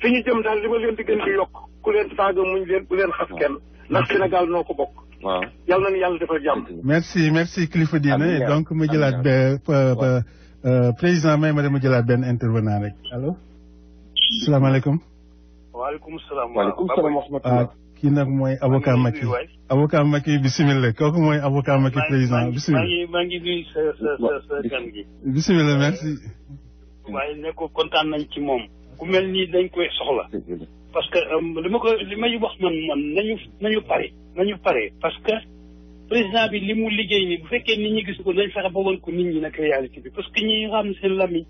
fi ñu jëm daal li ma leen di gën di yokk ku leen saaga muñ leen bu leen xas kenn ndax Sénégal noo ko bokk waaw yàlla nañu yàlla defal jàmm merci kilifa diine donc ma jëlaat président may ma dama jëlaat benn intervenant rek allo salaamaaleykum waaleykum salaam wa rahmatulah kii nag mooy avocat Macky bisimilah kooku mooy avocat Macky président bisimilah maa ngi nuyu sa gan gi bisimilah merci waaye ne ko kontaan nañ ci moom ku mel nii dañ koy soxla parce que li may wax man nañu pare parce que président bi li mu liggéey ni bu fekkee nit ñi gis ko nañ fexe ba woon ko nit ñi nag réalité bi parce que ñi nga xam ne seen lamiñ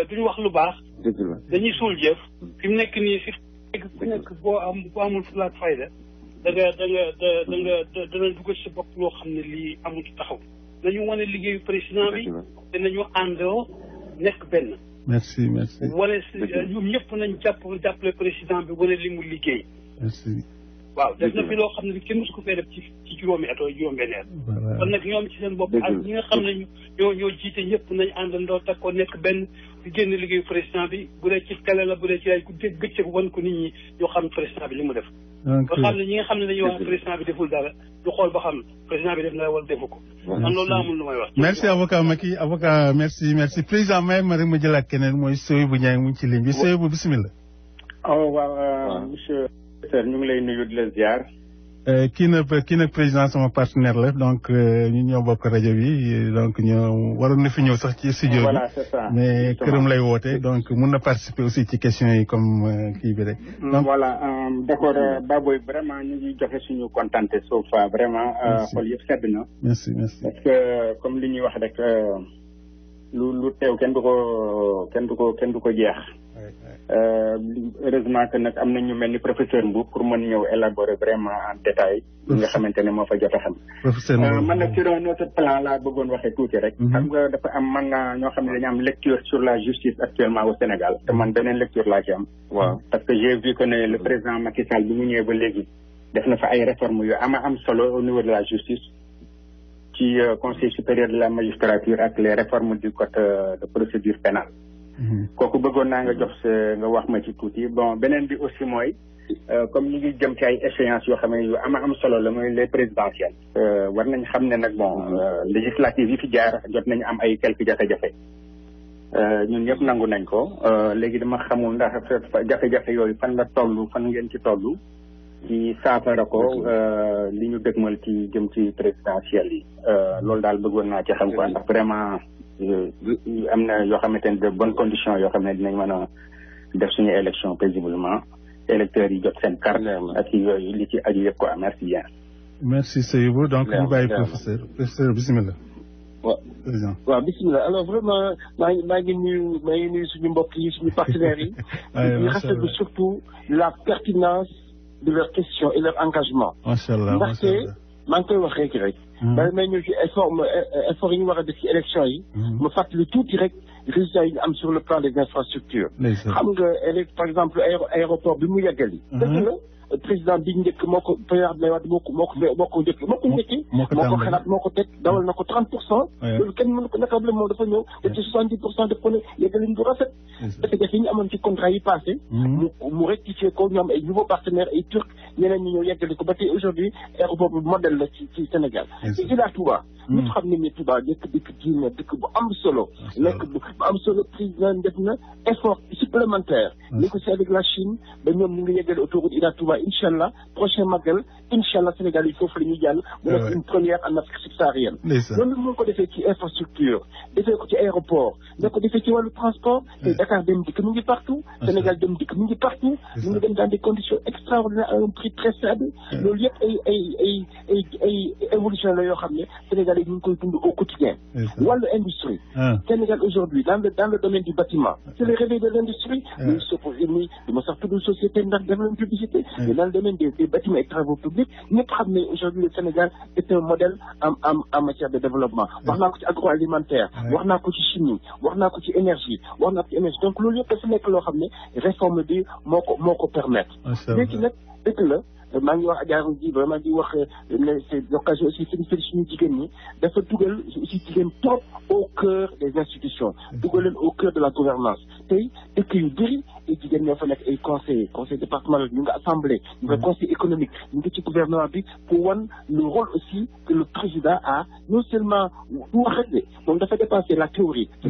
duñu wax lu baax dañuy suul jëf fi mu nekk nii ku nekk boo amul fulaak fayda dana dugal sa bopp loo xam ne lii amul taxaw nañu wane liggéeyu président bi te nañu àndoo nekk benn merci wane ñoom ñëpp nañ jàppale président bi wane li mu liggéey merci waaw def na fi loo xam ne kenn mosu ko fee def ci juróomi at wala juróom-benn at kon nag ñoom ci seen bopp ak ñi nga xam ne ñoo jiite ñëpp nañ àndandoo takkoo nekk benn di génn liggéeyu président bi bu dee ci télé la bu dee ci ay ku dégg gëccëg wan ko nit ñi ñoo xam président bi li mu def ba xam ne ñi nga xam ne dañuy wax président bi deful dara du xool ba xam président bi def na wala defu ko. man loolu laa amul lu may wax. merci avocat Macky avocat merci président may ma rek ma jëlaat keneen mooy Sohaibou Niang mu ngi ci ligne bi Sohaibou bisimilah. waaw monsieur ñu ngi lay nuyu di la ziar. kii nag président sama partenaire la donc ñu ñoo bokk rajo bi donc ñoo waroon na fi ñëw sax ci studio bi. voilà c'est ça mais këram lay woote donc mun na participer aussi ci questions yi comme kii bi rek. donc voilà d'accord Baboy vraiment ñu ngi joxe suñu contenté sauf vraiment xol yëpp sedd na. merci parce que comme li ñuy wax rek lu teew kenn du ko jeex. heureusement que nag am na ñu mel ni professeur Mboup pour mën ñëw élaborer vraiment en détail li nga xamante ne moo fa jot a xam. professeur Mboup man nag sur un autre plan laa bëggoon waxee tuuti rek. xam nga dafa am man ñoo xam ne dañu am lecture sur la justice actuellement au Sénégal te man beneen lecture laa ci am. waaw parce que j'ai vu que ne le président Macky Sall bi mu ñëwee ba léegi def na fa ay réformes yu am solo au niveau de la justice. ci conseil supérieur de la magistrature ak les réformes du code de procédure pénale. kooku bëggoon naa nga wax ma ci tuuti bon beneen bi aussi mooy comme ñu ngi jëm ci ay échéances yoo xam ne yu am solo la mooy les présidentielles. war nañ xam ne nag bon législatives yi fi jaar jot nañu am ay quelques jafe-jafe ñun ñëpp nangu nañ ko léegi dama xamul ndax jafe-jafe yooyu fan la toll fan ngeen ci toll ci saafara ko li ñu dëgmal ci jëm ci présidentielles yi loolu daal bëggoon naa ci xam quoi ndax vraiment am na yoo xamante ne de bonnes conditions yoo xam ne dinañ mën a def suñu élection paisiblement électeurs yi jot seen carte ak yooyu li ci aju yëpp quoi merci bien. merci Sohaibou donc ñu bàyyi professeur bisimilah. waaw bisimilah alors vraiment maa ngi nuyu suñu mbokk yi suñu partenaires yi. ñu rafetlu surtout la pertinence de leurs questions et leur engagement. macha allah ndaxte maa ngi koy wax rek. bala may ñëw ci effort yi ñu war a def ci élection yi. ma fàttali tuuti rek résultats yi ñu am sur le plan des infrastructures. xam nga par exemple aéroport bi mu yeggali. dëgg la président bi njëkk moo ko président Abdoulaye Wade moo ko njëkki moo ko xalaat moo ko teg dawal na ko 30%. loolu kenn mënu ko naka moom dafa ñëw te ci 70% def ko ne yeggali bu rafet. jafe-jafe yi ñu amoon ci contrat yi passé. mu rectifier ko ñu am ay nouveaux partenaires ay turcs ñeneen ñi ñëw yeggali ko ba tey aujourd'hui aéroport bi modèle la ci Sénégal. ci Ila Touba. ñëpp xam ne ni Touba dëkk diine dëkk bu am solo. nekk bu am solo président def na effort supplémentaire. négocié avec la Chine ba ñoom ñu ngi yeggali autoroute Ila Touba incha allah prochain magal incha allah Sénégal yi foofu la ñuy jàll. mu nekk une première en Afrique subsaharienne. loolu mu ngi ko defee ci infrastructure defee ko ci aéroport ne ko defee ci wàllu transport. te Dakar dem dikk mu ngi partout. Sénégal dem dikk mu ngi partout. mu ngi dem dans des conditions extraordinaires à un prix très faible. loolu yëpp ay évolution la yoo xam ne Sénégal yi ñu ngi koy dund au quotidien. wàllu industrie. Sénégal aujourd'hui dans le domaine du bâtiment. c'est le réveil de l'industrie. ñu s'opposé ni du ma sax tudd société ndax def nañ publicité. mais dans le domaine des bâtiments et travaux publics ñëpp xam ne aujourd'hui le Sénégal est un modèle en matière de développement. wax naa ko ci agroalimentaire. wax naa ko ci chimie. wax naa ko ci énergie. wax naa ko ci énergie donc loolu yëpp dafa nekk loo xam ne réforme bi moo ko permettre. léegi nag dëgg la. maa ngi wax Adjaratou ji vraiment di wax c'est l'occasion aussi féliciter suñu jigéen ñi dafa dugal aussi jigéen trop au cœur des institutions dugal leen au cœur de la gouvernance tey dëkk yu bëri ay jigéen ñoo fa nekk ay conseil départemental ñu ngi assemblée ñu ngi conseil économique ñu ngi ci gouvernement bi pour wan le rôle aussi que le président a non seulement du wax rek de moom dafa dépasser la théorie c'est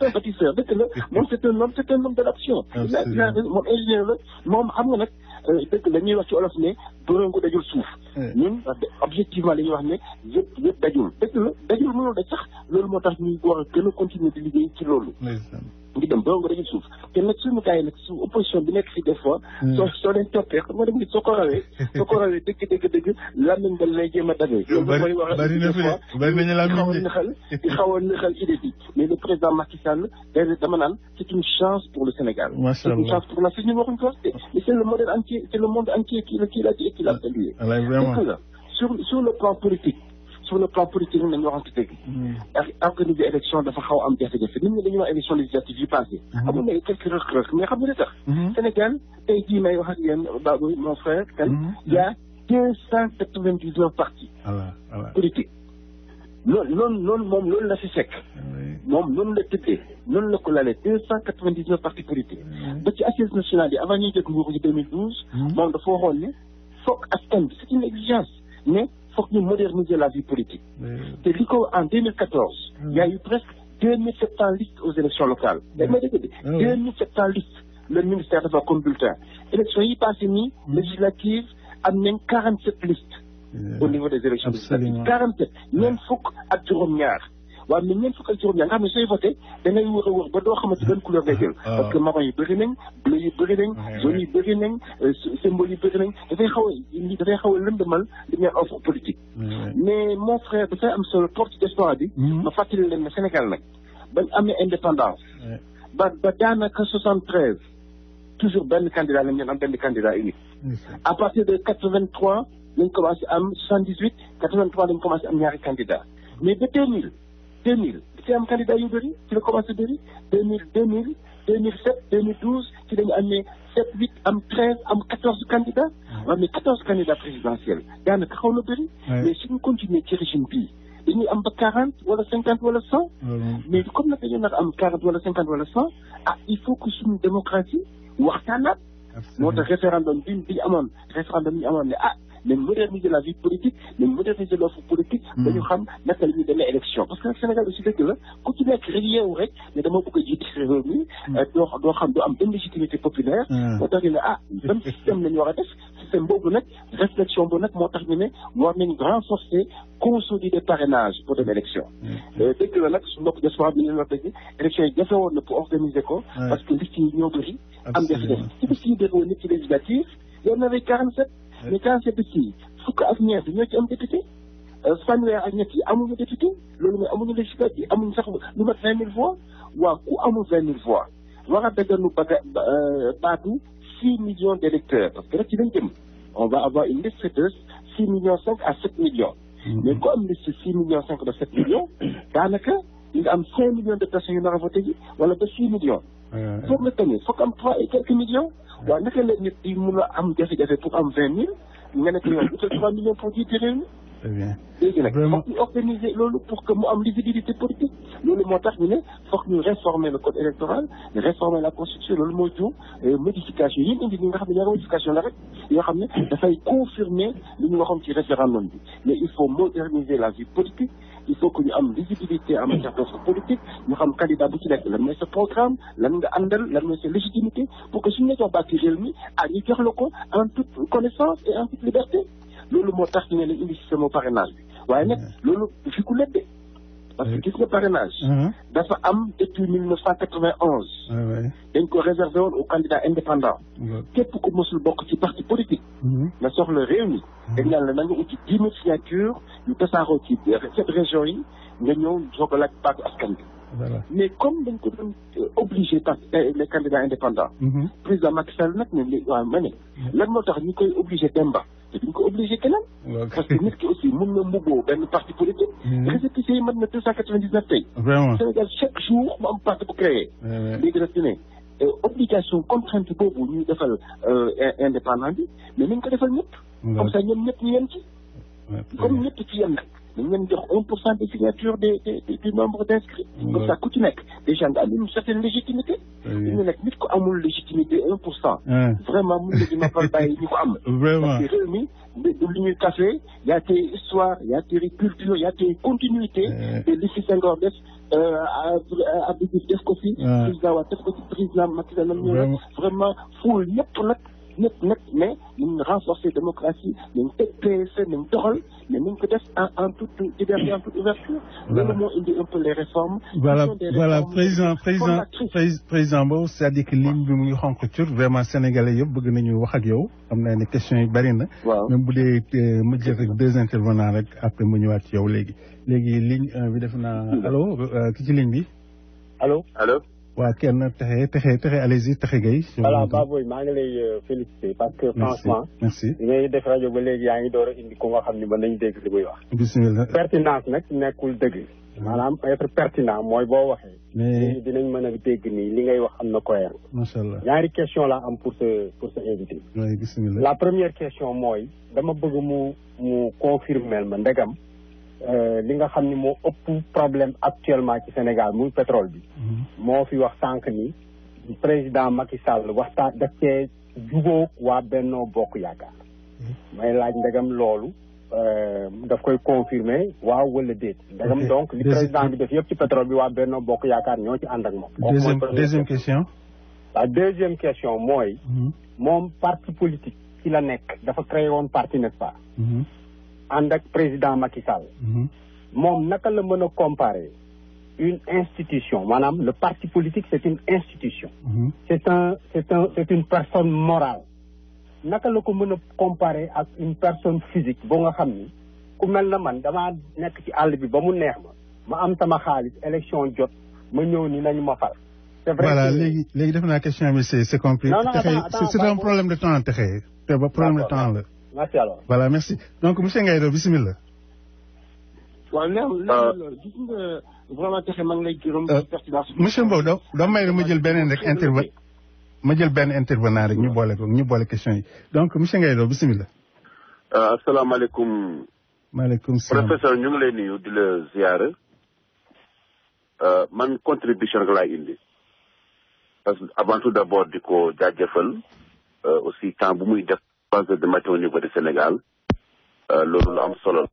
un bâtisseur dëkk la moom c'est un homme de l'action moom ingénieur la moom xam nga nag dëgg la ñuy wax ci olof ne borongo dajul suuf ñun objectivement la ñuy wax ne yëpp dajul dëgg la dajul mënul daj sax loolu moo tax ñuy war a gën a continuer di liggéey ci loolu ngi dem borongo dajul suuf te nag suñu gars yi nag su opposition bi nekk fi des fois soo leen toppee xam nga dem nit soo ko rawee dëgg lan nañ dal lay jéem a dagee loolu mooy wax di xaw a nëxal idée bi mais le président Macky Sall dama naan c'est une chance pour le Sénégal c'est une chance pour la Sénégal ñun waxuñ ko wax mais c'est le modèle entier c'est le monde entier qui l'a dit et qui l'a salué sur le plan politique nañu waxante dëgg organiser élection dafa xaw am jafe-jafe nit ñi dañuy wax élection législative yi passé amoon na quelques rëq-rëq mais xam nga li tax Sénégal tey jii may wax ak yéen Babou mon frère il y a 299 partis politiques loolu la fi fekk moom noonu la tëddee noonu la ko lalee 299 partis politiques ba ci assises nationales yi avant ñuy jot nguur ci 2012 moom dafa waxoon ne foog askan bi c'est une exigence mais foog ñu moderniser la vie politique. te li ko en 2014. il y a eu presque 2700 listes aux élections locales. da may dégg 2700 listes le ministère dafa comme bulletin. élections yi passé nii législative am nañ 47 listes. au niveau des élections législatives 47 ñeent fukk ak juróom-ñaar. waaw mais ñeent fukk ak juróom-ñaar nga xam ne sooy voté da ngay wër a wër ba doo xamante ban couleur ngay jël. parce que marron yi bëri nañ bleu yi bëri nañ jaune yi bëri nañ symbole yi bëri nañ dafay xaw a lëndëmal li ñuy offre politique. mais mon frère dafay am solo trop ci diaspora bi. ma fàttali leen ne Sénégal nag bañ amee indépendance. ba daanaka 73 toujours benn candidat lañ leen am benn candidat unique. à partir de 83 lañ commencé am 78 83 lañ commencé am ñaari candidat mais ba 2000 ci am candidat yu bëri ci la commencé bëri 2007 2012 ci dañu amee 7 8 am 13 am 14 candidats. waaw mais 14 candidats présidentiels daanaka xaw na bëri. mais suñu continuer ci régime bii dañuy am ba 40 wala 50 wala 100. mais comme nag dañu nar am 40 wala 50 wala 100 il faut que suñu démocratie waxtaanaat. moo tax référendum bi ñu amoon ne nañ moderniser la vie politique nañ moderniser l'offre politique. dañu xam naka la ñuy demee élection parce que nag Sénégal aussi dëgg la ku ci nekk rek yeewu rek ne dama bëgg a jiite réew mi. doo xam doo am benn légitimité populaire. moo tax ñu ne ban système la ñu war a def système boobu nag réflexion boobu nag moo tax ñu ne war nañ renforcer consolider parrainage pour dem élection. dëgg la nag su mbokk diaspora bi ñu wax dëgg élection yi jafe woon na pour organiser ko. parce que liste yi ñoo bëri. am jafe-jafe ci liste yi bëri woon nit ci législative yow na avec 47. mais 47 yi fukk ak ñeent ñoo ci am député fanweer ak ñett yi amuñu député loolu mooy amuñu législative amuñu sax lu mat 20 000 voix waaw ku amul 20 000 voix war a dagganu baatu 6 millions d'électeurs parce que rek ci lañ jëm on va avoir une liste de 6 millions 5 à 7 millions. mais ku am liste 6 millions 5 ba 7 millions daanaka di nga am 5 millions de personnes yu nar a voté ji wala ba 6 millions. foog nga tamit foog am 3 et quelques millions. waaw naka la nit di mun a am jafe-jafe pour am 20 000 nga ne ko yow utal 3 millions pour jiite réew mi. très bien léegi nag foog ñu organiser loolu pour que mu am lisibilité politique loolu moo tax ñu ne foog ñu réformer le code électoral réformer la constitution loolu moo jur modification yi indi ñi nga xam ne ñaari modification la rek yoo xam ne dafay confirmer li ñu waxoon ci référendum bi mais il faut moderniser la vie politique. il faut que ñu am visibilité en matière d'offre politique ñu xam candidat bu ci nekk lan mooy sa programme lan nga àndal lan mooy sa légitimité pour que suñu la jox bàkki réew mi ñu jox la ko en toute connaissance et en toute liberté loolu moo tax ñu ne lañ indi système parrainage bi waaye nag loolu fi ku ledde parce que gis nga parrainage dafa am depuis 1991 dañ ko réservé woon aux candidats indépendants képp ku mosul bokk ci parti politique nga soxla réew mi dañ naan la na nga uti 10 000 signatures yu tasaaroo ci 7 régions yi nga ñëw soog a laaj baatu askan bi mais comme dañ ko doon obligé par les candidats indépendants président Macky Sall nag ne waaw ma ne lan moo tax ñu koy obligé Demba te duñ ko obligé keneen parce que nit ki aussi mun na mbubboo benn parti politique récépissé yi mën na 299 tey Sénégal chaque jour mu am parti bu créé léegi nag ñu ne obligation contrainte boobu ñuy defal indépendant bi mais nañ ko defal ñëpp comme ça ñoom ñëpp ñu yem ci comme ñëpp ci yem nag dañ leen jox 1% des signatures du nombre d'inscrits comme ça ku ci nekk déjà nga am une certaine légitimité ñu nekk nit ko amul légitimité 1% vraiment mun na di noppal bàyyi ñu ko am parce que réew mi li ñuy café y a tes histoires y a tes cultures y a tes continuités te li fi Senghor def Abdou Diouf def ko fi président Wade def ko ci président Macky Sall nam ñëw vraiment ful ñëpp nag mais nañ renforcer démocratie nañ teg PSE nañ doxal mais nañ ko def en toute liberté en toute ouverture loolu moo indi un peu les réformes voilà président boobu c'est-à-dire que ligne bi mu ngi xonq cur vraiment sénégalais yëpp bëgg nañu wax ak yow am naa ne questions yi bari na même bu dee ma jël rek 2 intervenants rek après mu ñëwaat ci yow léegi ligne 1 bi def naa allo ki ci ligne bi allo waa kenn texe allez-y Texe Gueye. voilà Baboy maa ngi lay féliciter parce que franchement. merci li ngay def rajo ba léegi yaa ngi door a indi ko nga xam ni ba nañ dégg li muy wax. bismillah pertinence nag nekkul dëgg. maanaam être pertinent mooy boo waxee. mais dinañ mën a dégg ni li ngay wax am na cohérence. macha allah ñaari question la am pour sa invité. oui bismillah la première question mooy dama bëgg mu confirmer ma ndegam. li nga xam ni moo ëpp problème actuellement ci Sénégal muy pétrole bi. moo fi wax sànq ni président Macky Sall waxtaan daf cee jubóog waa Benno Bokk Yaakaar. may laaj ndegam loolu daf koy confirmer waaw wala déet. ndegam donc li président bi def yëpp ci pétrole bi waa Benno Bokk Yaakaar ñoo ci ànd ak moom. deuxième question. la deuxième question mooy. moom parti politique ci la nekk dafa créé woon parti n'est-ce pas. ànd ak président Macky Sall. moom naka la mën a comparer une institution maanaam le parti politique c'est une institution. c'est une personne morale. naka la ko mën a comparer ak une personne physique boo nga xam ni ku mel na man damaa nekk ci àll bi ba mu neex ma am sama xaalis élection jot ma ñëw ni nañu ma fal. c'est vrai voilà léegi def naa question bi c'est compris. non c'est un problème de temps Texé. te ba problème de temps la. merci alors. voilà merci donc monsieur Ngaye Do bismillah. waaw léegi gis nga vraiment Texé maa ngi lay gërëm. monsieur Mbow doo may ma jël beneen rek ma jël benn intervenant rek ñu boole question yi donc monsieur Ngaye Do bismillah. asalaamaaleykum. maaleykum salaam professeur ñu ngi lay nuyu di la ziyaara. man contribution rek laay indi. parce que avant tout d'abord di ko jaajëfal aussi temps bu muy def 3 heures de matin au niveau du Sénégal loolu lu am solo.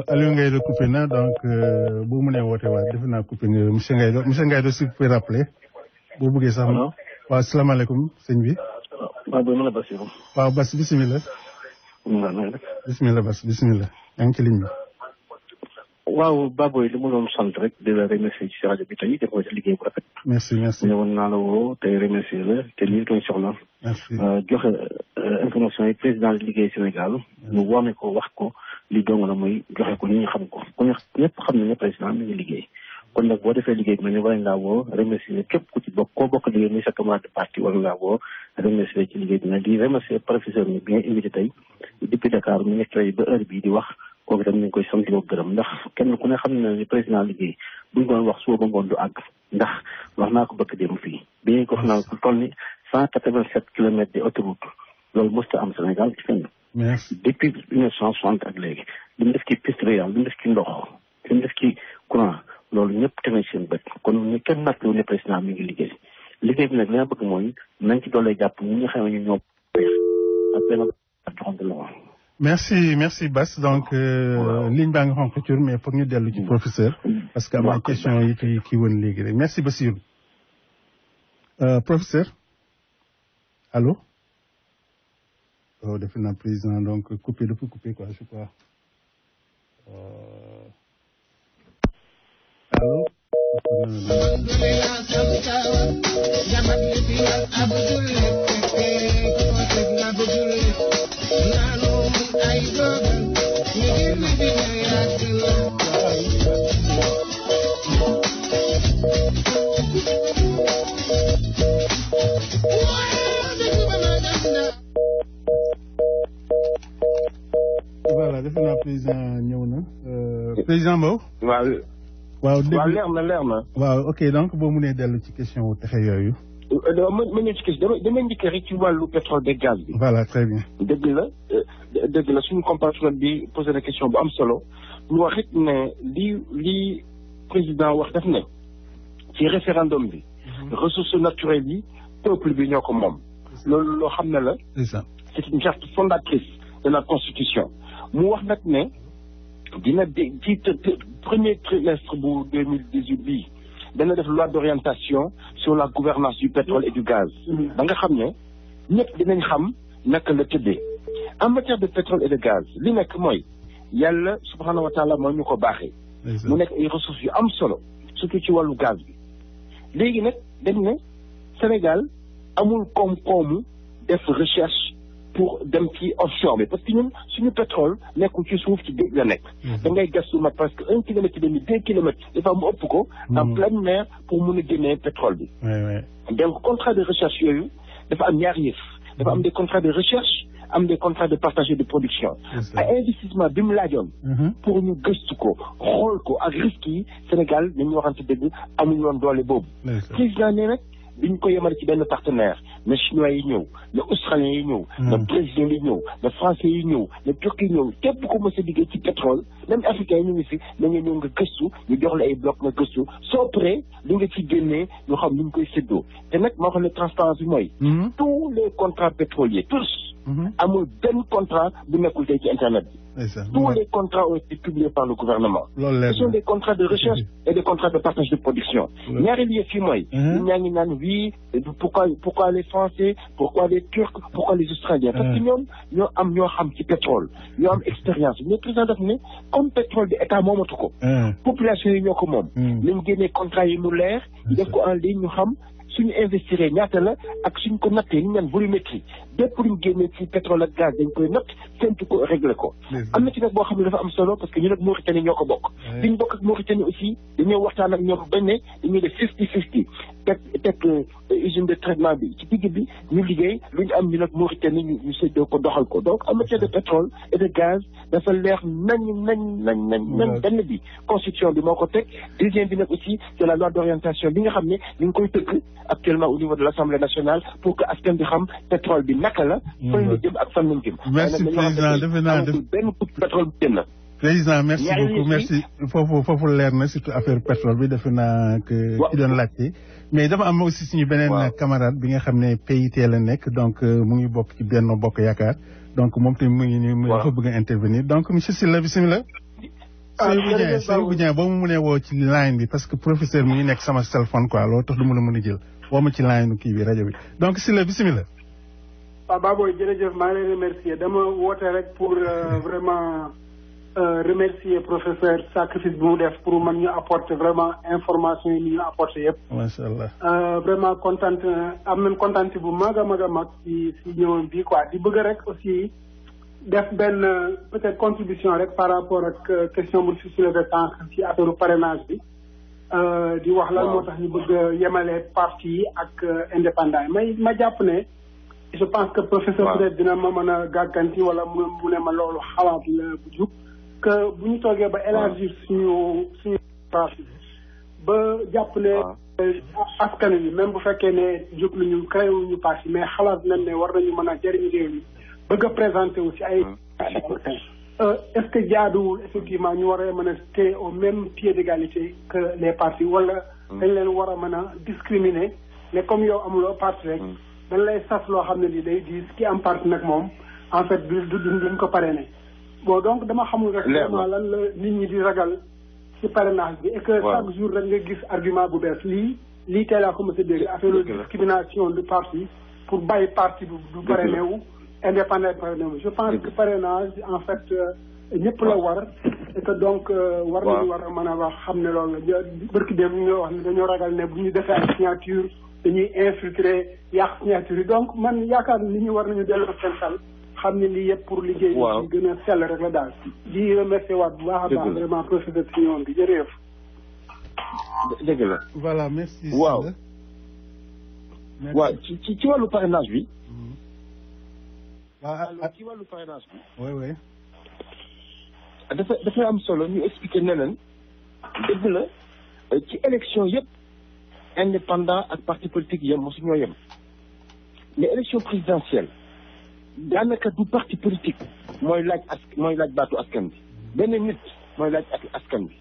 Aliou Ngaye Do coupé na donc boo mënee woote waat defe naa coupé nga monsieur Ngaye Do si vous pouvez rappeler boo bëggee sax. waaw salaamaaleykum sëñ bi. waaw booy mën a Bassirou. waaw Bass bisimilah. bisimilah Bass bisimilah yaa ngi ci ligne bi. waaw Baboy li ma doon sant rek di la remercier ci rajo bi tey def nga ci liggéey bu rafet. merci ñëwoon naa la woo tey remercier la te lii doon soxla. merci joxe information yi président di liggéey Sénégal. ñu wone ko wax ko li dong la muy joxe ko ni ñu xam ko ku ñëpp xam nañ ne président mi ngi liggéey. kon nag boo defee liggéey bi mel ni war nañ laa woo remercier képp ku ci bokk koo bokk liggéey muy sa camarade de parti war laa woo remercier ci liggéey bi nag di remercier professeur mi bi nga invité tey depuis Dakar mu nekk ba heure bii di wax. kooku itam ñu ngi koy sant di ko gërëm ndax kenn ku ne xam na ni président liggéey buñ doon wax suba ba ngoon du àgg ndax wax naa ko bëgg dem fii bi ñu ko wax naa ko toll ni 187 kilomètres de autoroute loolu mosut a am Sénégal ci fenn. depuis 1960 ak léegi li mu def ci piste réelle li mu def ci ndox li mu def ci courant loolu ñëpp tamit seen bët kon ñu kenn natt ne président mi ngi liggéey liggéey bi nag li nga bëgg mooy nañ ci doolee jàpp ñi nga xam ne ñu ñoo ak benn joxante la merci Bass donc ligne baa nga xonq cur mais foog ñu dellu ci professeur parce que am na question yi kii woon léegi rek merci Bassirou professeur allô defe naa président donc coupé dafa coupé quoi je crois allô voilà defe naa président ñëw na président Mbow. waaw leer na. waaw ok donc boo mënee dellu ci question wu Texé yooyu. ma ñëw ci question dama njëkkee rek ci wàllu pétrole et gaz bi. voilà très bien. dëgg la suñu compatriote bi posé na question bu am solo mu wax it ne li président wax def ne ci référendum bi. ressources naturelles yi peuple bi ñoo ko moom. loolu loo xam ne la. c'est une charte fondatrice de la constitution. mu wax nag ne dina ci premier trimestre bu 2018 bii dana def loi d'orientation sur la gouvernance du pétrole et du gaz. ba nga xam ne ñëpp dinañ xam naka la tëddee. en matière de pétrole et de gaz li nekk mooy yàlla subhanahu wa taala mooy ñu ko baaxee. mu nekk ay ressources yu am solo surtout ci wàllu gaz bi. léegi nag dañ ne Sénégal amul koom-koomu def recherche pour dem ci offshore bi parce que ñun suñu pétrole nekkul ci suuf ci géej la nekk. da ngay gastu mat parce que 1 kilomètre et demi 2 kilomètres dafa mu ëpp ko. en pleine mer pour mun a génnee pétrole bi. donc contrat de recherche yooyu dafa am ñaari yëf. dafa am des contrats de recherche am des contrats de partage de production. ay investissement bi mu laajoon. pour ñu gëstu ko xool ko ak risques yi Sénégal dañu waxante dëgg amuñu woon doole boobu. président ne nag duñ ko yemale ci benn partenaire na chinois yi ñëw na australiens yi ñëw na brésilien yi ñëw na français yi ñëw na turc yi ñëw képp ko mos a liggéey ci pétrole même africains yi ñu ngi fi na nga ñëw nga gëstu ñu jox la ay bloc nga gëstu soo prêt li nga ci génnee ñu xam ni ñu koy séddoo te nag moo xam ne transparence bi mooy tous les contrats pétroliers tous amul benn contrat bu nekkul tey ci internet bi tous les contrats ont été publiés par le gouvernement ce sont des contrats de recherche et des contrats de partage de production ñaari lieu fii mooy ñun ñaa ngi naan oui pourquoi les Français pourquoi les Turcs pourquoi les Australiens parce que ñoom ñoo xam ci pétrole ñoo am expérience mais président daf ne comme pétrole bi état moomatu ko population yi ñoo ko moom nañ génnee contrat yi mu leer def ko en ligne ñu xam suñu investir ñaata la ak suñ ko nattee ñu naan volumétrie bépp luñ génnee ci pétrole ak gaz dañ koy natt séntu ko réglé ko am na ci nag boo xam ne dafa am solo parce que ñu nag Mauritanie ñoo ko bokk liñ bokk ak Mauritanie aussi dañoo waxtaan ak ñoom bañ ne dañuy def 50-50 teg usine de traitement bi ci digg bi ñu liggéey lu ñu am ñu nag Mauritanie ñu séddoo ko doxal ko donc en matière de pétrole et de gaz dafa leer nañ benn bi constitution bi moo ko teg deuxième bi nag aussi c'est la loi d'orientation bi nga xam ne ñu ngi koy tëgg actuellement au niveau de l'Assemblée nationale pour que askan bi xam pétrole bi naka la fan la jëm ak fan lañ jëm merci président defe naa benn pétrole bi génn président merci beaucoup merci foofu leer na surtout affaire pétrole bi defe naa que ci doon laajte mais dafa am aussi suñu beneen camarade bi nga xam ne PIT la nekk donc mu ngi bokk ci Benno Bokk Yaakaar donc moom tamit mu ngi nii mu dafa bëgg a intervenir donc monsieur Sylla bismillah Seydou Dieng boo mu mënee woo ci line bi parce que professeur mu ngi nekk sama téléphone quoi loolu tax du ma la mën a jël woo ma ci line kii bi rajo bi donc Sylla bismillah waaw Baboy jërëjëf maa ngi lay remercier dama woote rek pour vraiment remercier professeur sacrifice bi mu def pour man ñu apporter vraiment information yi ñu apporter yëpp. macha allah. vraiment kontaan am nañ kontaan bu mag a mag ci ñëwoon bii quoi di bëgg rek aussi def benn peut-être contribution rek par rapport ak question bu fi soulevé sànq ci affaire parrainage bi. di wax lan moo tax ñu bëgg yemale parti yi ak indépendant yi ma jàpp ne. je pense que professeur peut-être dina ma mën a gàgganti wala mu ne ma loolu xalaat la bu jub que bu ñu toogee ba élargir suñu parti ba jàpp ne askan wi même bu fekkee ne jóg nañu créé wuñu parti mais xalaat nañ ne war nañu mën a jëriñ réew mi bëgg a présenter aussi ay est-ce que jaaduwul effectivement ñu war a mën a téye au même pied d'égalité que les partis wala dañ leen war a mën a discriminer mais comme yow amuloo parti rek dañ lay sas loo xam ne li day diis ki am parti nag moom en fait duñ ko parrainé bon donc dama xamul rek vraiment lan la nit ñi di ragal ci parrainage bi et que chaque jour rek nga gis argument bu bees lii tey laa ko mos a dégg affaire discrimination du parti pour bàyyi parti du parrainé wu indépendant parrainé wu je pense que parrainage en fait ñëpp la war et que donc war nañu war a mën a wax xam ne loolu la bërki dem ñu nga wax ne dañoo ragal ne bu ñu defee ay signature dañuy infiltrer yàq signature yi donc man yaakaar ni li ñu war nañu delloo seen xel xam ne lii yëpp pour liggéey bi gën a sell rek la daal di remercier waat bu baax a baax vraiment professeur si ñoom bi jërëjëf dëgg la voilà merci waaw ci wàllu parrainage bi ci wàllu parrainage bi oui dafay am solo ñu expliquer ne leen dëgg la ci élection yëpp indépendant ak parti politique yem mosu ñoo yem mais élection présidentielle daanaka du parti politique mooy laaj baatu askan bi benn nit mooy laaj askan bi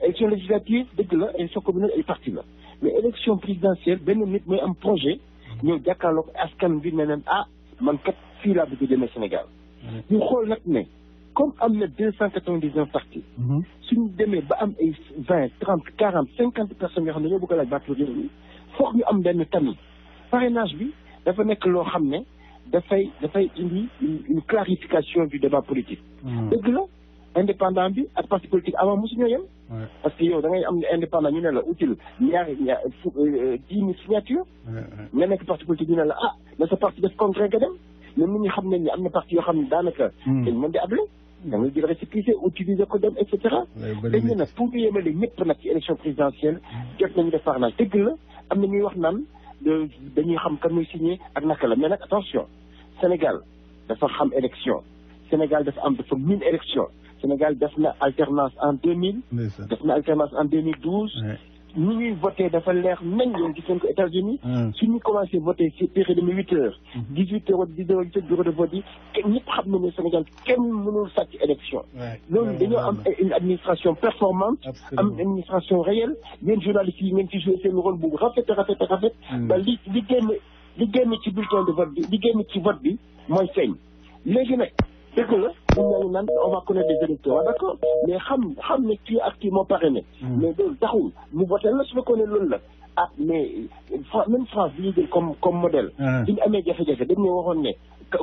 élection législative dëgg la élection communale ay parti la mais élection présidentielle benn nit mooy am projet ñëw jàkkaarloog askan bi ne leen man kat fii laa bëgg a demee Sénégal ñu xool nag ne comme am na 299 partis suñu demee ba am ay 20 30 40 50 personnes yoo xam ne ñoo bëgg a laaj baatu réew mi foog ñu am benn tamit parrainage bi dafa nekk loo xam ne dafay indi une clarification du débat politique dëgg la indépendant bi ak parti politique avant mosu ñoo yem parce que yow da ngay am indépendant ñu ne la utile 10 000 signatures nga nekk parti politique ñu ne la na sa parti def congrès nga dem même nit ñi xam nañ ne am na parti yoo xam ne daanaka dañ mën di able da ngay jël récépissé utiliser ko dem et cetera dañ ne nag pour ñu yemale ñëpp nag ci élection présidentielle jot nañu def parrainage dëgg la am na ñuy wax naan dañuy xam kan muy signé ak naka la mais nag attention Sénégal dafa xam élection Sénégal dafa miin élection Sénégal def na alternance en 2000 def na alternance en 2012 ni ñuy voté dafa leer nañ leen gis ngeen ko États-Unis suñu commencé voté ci période de 8 heures 18 heures 10 heures ci bureau de vote yi ñëpp xam na ne Sénégal kenn mënul sàcc élection loolu dañoo am une administration performante am une administration réelle yéen journalistes yi ngeen ci joué seen rôle bu rafet ba li génn ci bulletin de vote bi li génn ci vote bi mooy feeñ léegi nag dëgg la ñu naan on va connaître des électeurs d'accord mais xam ne kii ak kii moo parrainé mais loolu taxul mu voté la su fekkoon ne loolu la mais même France bi ñu jël comme modèle bi ñu amee jafe-jafe dañ ne waxoon ne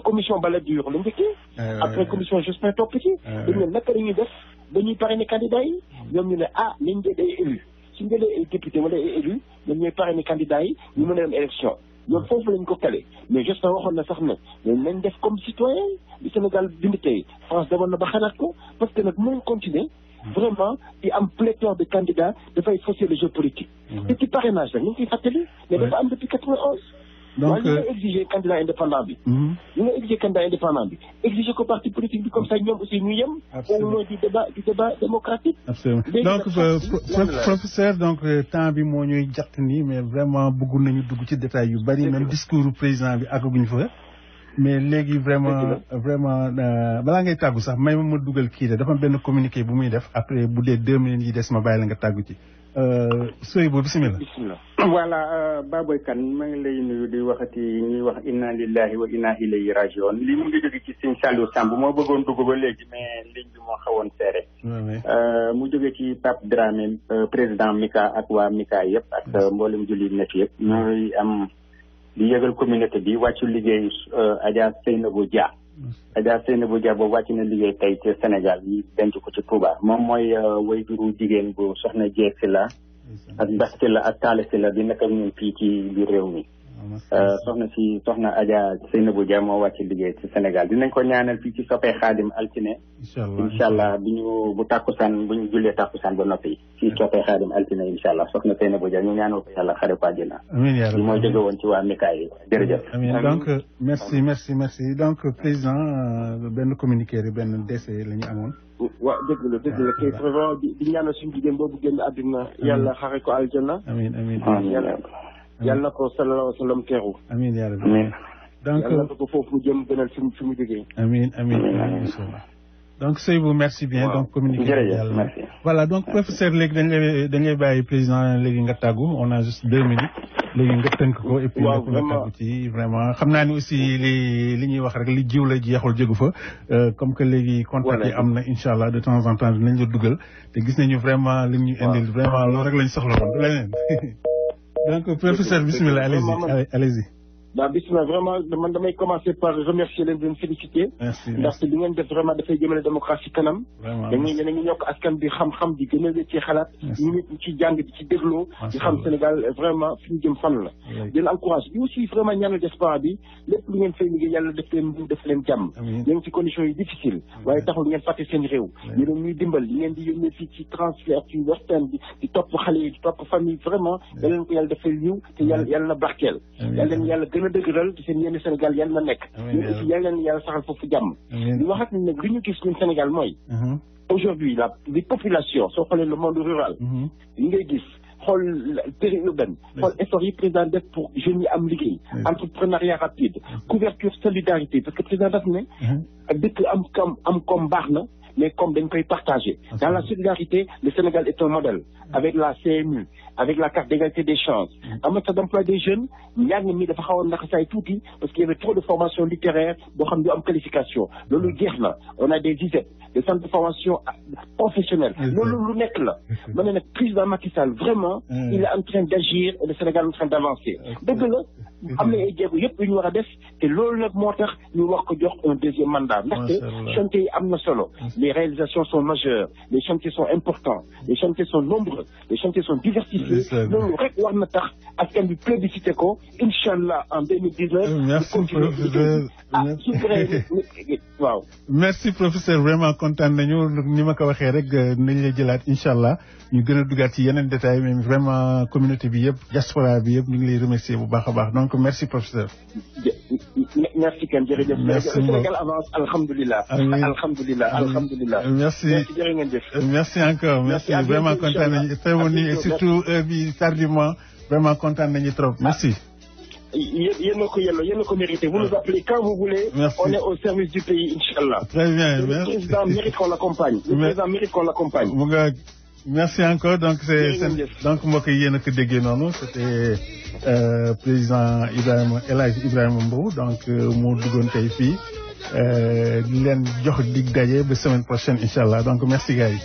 commission Balladur la njëkkee après commission Jospin topp ci dañ ne naka la ñuy def dañuy parrainé candidat yi ñoom ñu ne nañ jël ay élu suñu jëlee ay député wala ay élu ñoom ñooy parrainé candidat yi ñu mën a dem élection loolu foofu lañ ko kale mais Jospin waxoon na sax ne nañ def comme citoyen du Sénégal bind tey France demoon na ba xalaat ko parce que nag mënuñ continuer vraiment di am pléthore de candidats dafay fausser le jeu politique te ci parrainage nag ñu ngi koy fàttali mais dafa am depuis 91 donc ñu nga exiger candidat indépendant bi exiger ko parti politique bi comme ça ñoom aussi ñu yem au moins du débat démocratique absolument donc professeur donc temps bi moo ñuy jatt nii mais vraiment bëgg nañu dugg ci détails yu bari même discours président bi àgguñu fa mais léegi vraiment balaa ngay tàggu sax may ma dugal kii de dafa benn communiqué bu muy def après bu dee 2 minutes yi des ma bàyyi la nga tàggu ci Soyibou bismillah voilà Baboy Kane maa ngi lay nuyu di waxati ñuy wax inna lillahi wa inna ilayhi rajiun li mu ngi jóge ci Sëñ Saliou Samb moo bëggoon dugg ba léegi mais ligne bi moo xawoon seere mu jóge ci Pape Dramé président Mika ak waa Mika yëpp ak mboolem julli nekk yëpp ñooy am di yëgal communauté bi wàccu liggéey Adja Seynabou Dia boobu wàcc na liggéey tey ci Sénégal yi denc ko ci Touba moom mooy waajuru jigéen bu soxna Dieng Sylla ak Bass Sylla ak Talla Sylla bi nekk ak ñun fii ci biir réew mi soxna Adja Seynabou Dia moo wàcc liggéey ci Sénégal dinañ ko ñaanal fii ci soppee Xaadim altine incha allah bu ñu jullee tàkkusaan ba noppi ci soppee Xaadim altine incha allah soxna Seynabou Dia ñu ñaanal ko yàlla xare ko àjjana li mooy jóge woon ci waa Mikaay yi jërëjëf amiin donc merci donc président benn communiqué rek benn décès la ñu amoon waaw dëgg la kay vraiment di ñaanal suñu jigéen boobu génn àdduna yàlla xare ko aljana amiin yàlla na ko sallallahu alayhi wa sallam teeru amiin yaa rabbi donc yàlla na ko foofu mu jëm gënal fi mu jógee amiin inchallah donc Soyibou merci bien donc communiqué yàlla voilà donc professeur léegi dañ lay bàyyi président léegi nga tàggu on a juste 2 minutes léegi nga tënk ko et puis nga tàggu ci vraiment xam naa ni aussi li ñuy wax rek li jiw la jeexul jógu fa comme que léegi contact yi am na incha allah de temps en temps dinañ la dugal te gis nañu vraiment li ñu indil vraiment loolu rek lañ soxla woon du leneen donc professeur bismillah allez-y bismillah vraiment man damay commencer par remercier leen di leen féliciter ndaxte li ngeen def vraiment dafay jëmale démocratie kanam dañuy yokk askan bi xam-xam di gën a ci xalaat ñu nit ci jàng di ci dégloo di xam Sénégal vraiment fi ñu jëm fan la di leen encourage bi aussi vraiment ñaanal diaspora bi lépp lu ngeen fay liggéey yàlla def leen jàmm ngeen ci conditions yi difficile waaye taxul ngeen fàtte seen réew yéen ñuy dimbal li ngeen di yónnee fii ci transfert ci Western bi di topp xale yi di topp famille vraiment da leen ko yàlla defal yiw te yàlla na barkeel yàlla gën a dëgëral te seen yenn Sénégal yàlla na nekk ñun aussi yàlla saxal foofu jàmm li waxat ni nag li ñu gis ñun Sénégal mooy aujourd'hui les populations soo xoolee le monde rural li ngay gis xool périurbaine xool effort yi président def pour jeunes yi am liggéey entrepreneuriat rapide couverture solidarité parce que président daf ne dëkk am comme baax na mais comme dañ koy partager dans la solidarité le Sénégal est un modèle avec la CMU avec la carte d'égalité des chances en matière d'emploi des jeunes njàng mi dafa xawoon naka say tuuti parce qu'il y avait trop de formation littéraire boo xam du am qualification loolu jeex na on a des ISEP des centres de formation professionnelle loolu lu nekk la ma ne nag président Macky Sall vraiment il est en train d'agir et le Sénégal est en train d'avancer dëgg la am na ay jéego yëpp yu ñu war a def te loolu nag moo tax ñu war ko jox un deuxième mandat ndaxte chantier yi am na solo les réalisations sont majeures les chantiers sont importants les chantiers sont nombreux les chantiers sont diversifiés loolu rek war na tax askan bi plébiscité ko inchallah en 2019 waaw merci professeur vraiment kontaan nañu ni ma ko waxee rek nañ la jëlaat inchallah ñu gën a dugaat ci yeneen détails mais vraiment communauté bi yëpp diaspora bi yëpp ñu ngi lay remercier bu baax a baax donc merci professeur merci Ken jërëjëf. merci le Sénégal avance alhamdulilah. alhamdulilah. merci jërë ngeen jëf. merci encore merci vraiment kontaan nañu très bon et surtout bi tardivement vraiment kontaan nañu trop merci. yéen a ko yelloo yéen a ko mérité vous nous appelez quand vous voulez. merci on est au service du pays inchallah. très bien le président mérite qu'on l'accompagne. le président mérite qu'on l'accompagne. mu nga merci encore donc donc mbokk yi yéen a ko déggee noonu c'était président El Hadj Ibrahima Mbow donc mu duggoon tey fii di leen jox dig daje ba semaine prochaine inchallah donc merci gars yi.